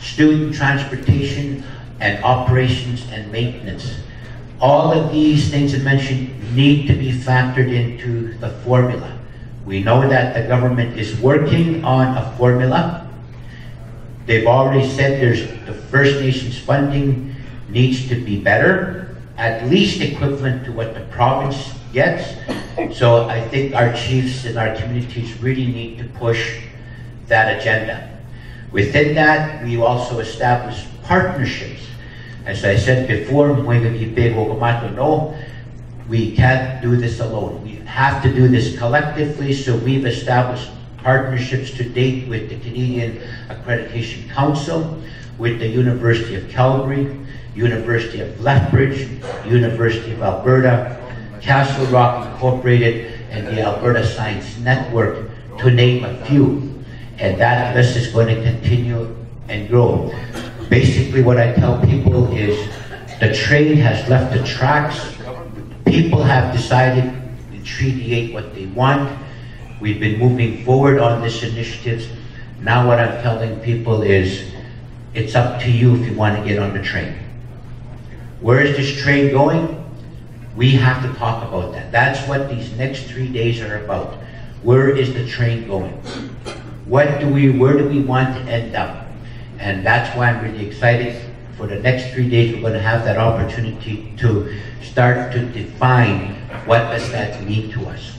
student transportation and operations and maintenance. All of these things I mentioned need to be factored into the formula. We know that the government is working on a formula. They've already said the First Nations funding needs to be better, at least equivalent to what the province gets. So I think our chiefs and our communities really need to push that agenda. Within that, we also establish partnerships. As I said before, we can't do this alone. We have to do this collectively, so we've established partnerships to date with the Canadian Accreditation Council, with the University of Calgary, University of Lethbridge, University of Alberta, Castle Rock Incorporated, and the Alberta Science Network, to name a few. And that list is going to continue and grow. Basically, what I tell people is the train has left the tracks. People have decided in Treaty 8 what they want. We've been moving forward on this initiative. Now what I'm telling people is, it's up to you if you want to get on the train. Where is this train going? We have to talk about that. That's what these next 3 days are about. Where is the train going? Where do we want to end up? And that's why I'm really excited. For the next 3 days, we're going to have that opportunity to start to define what does that mean to us.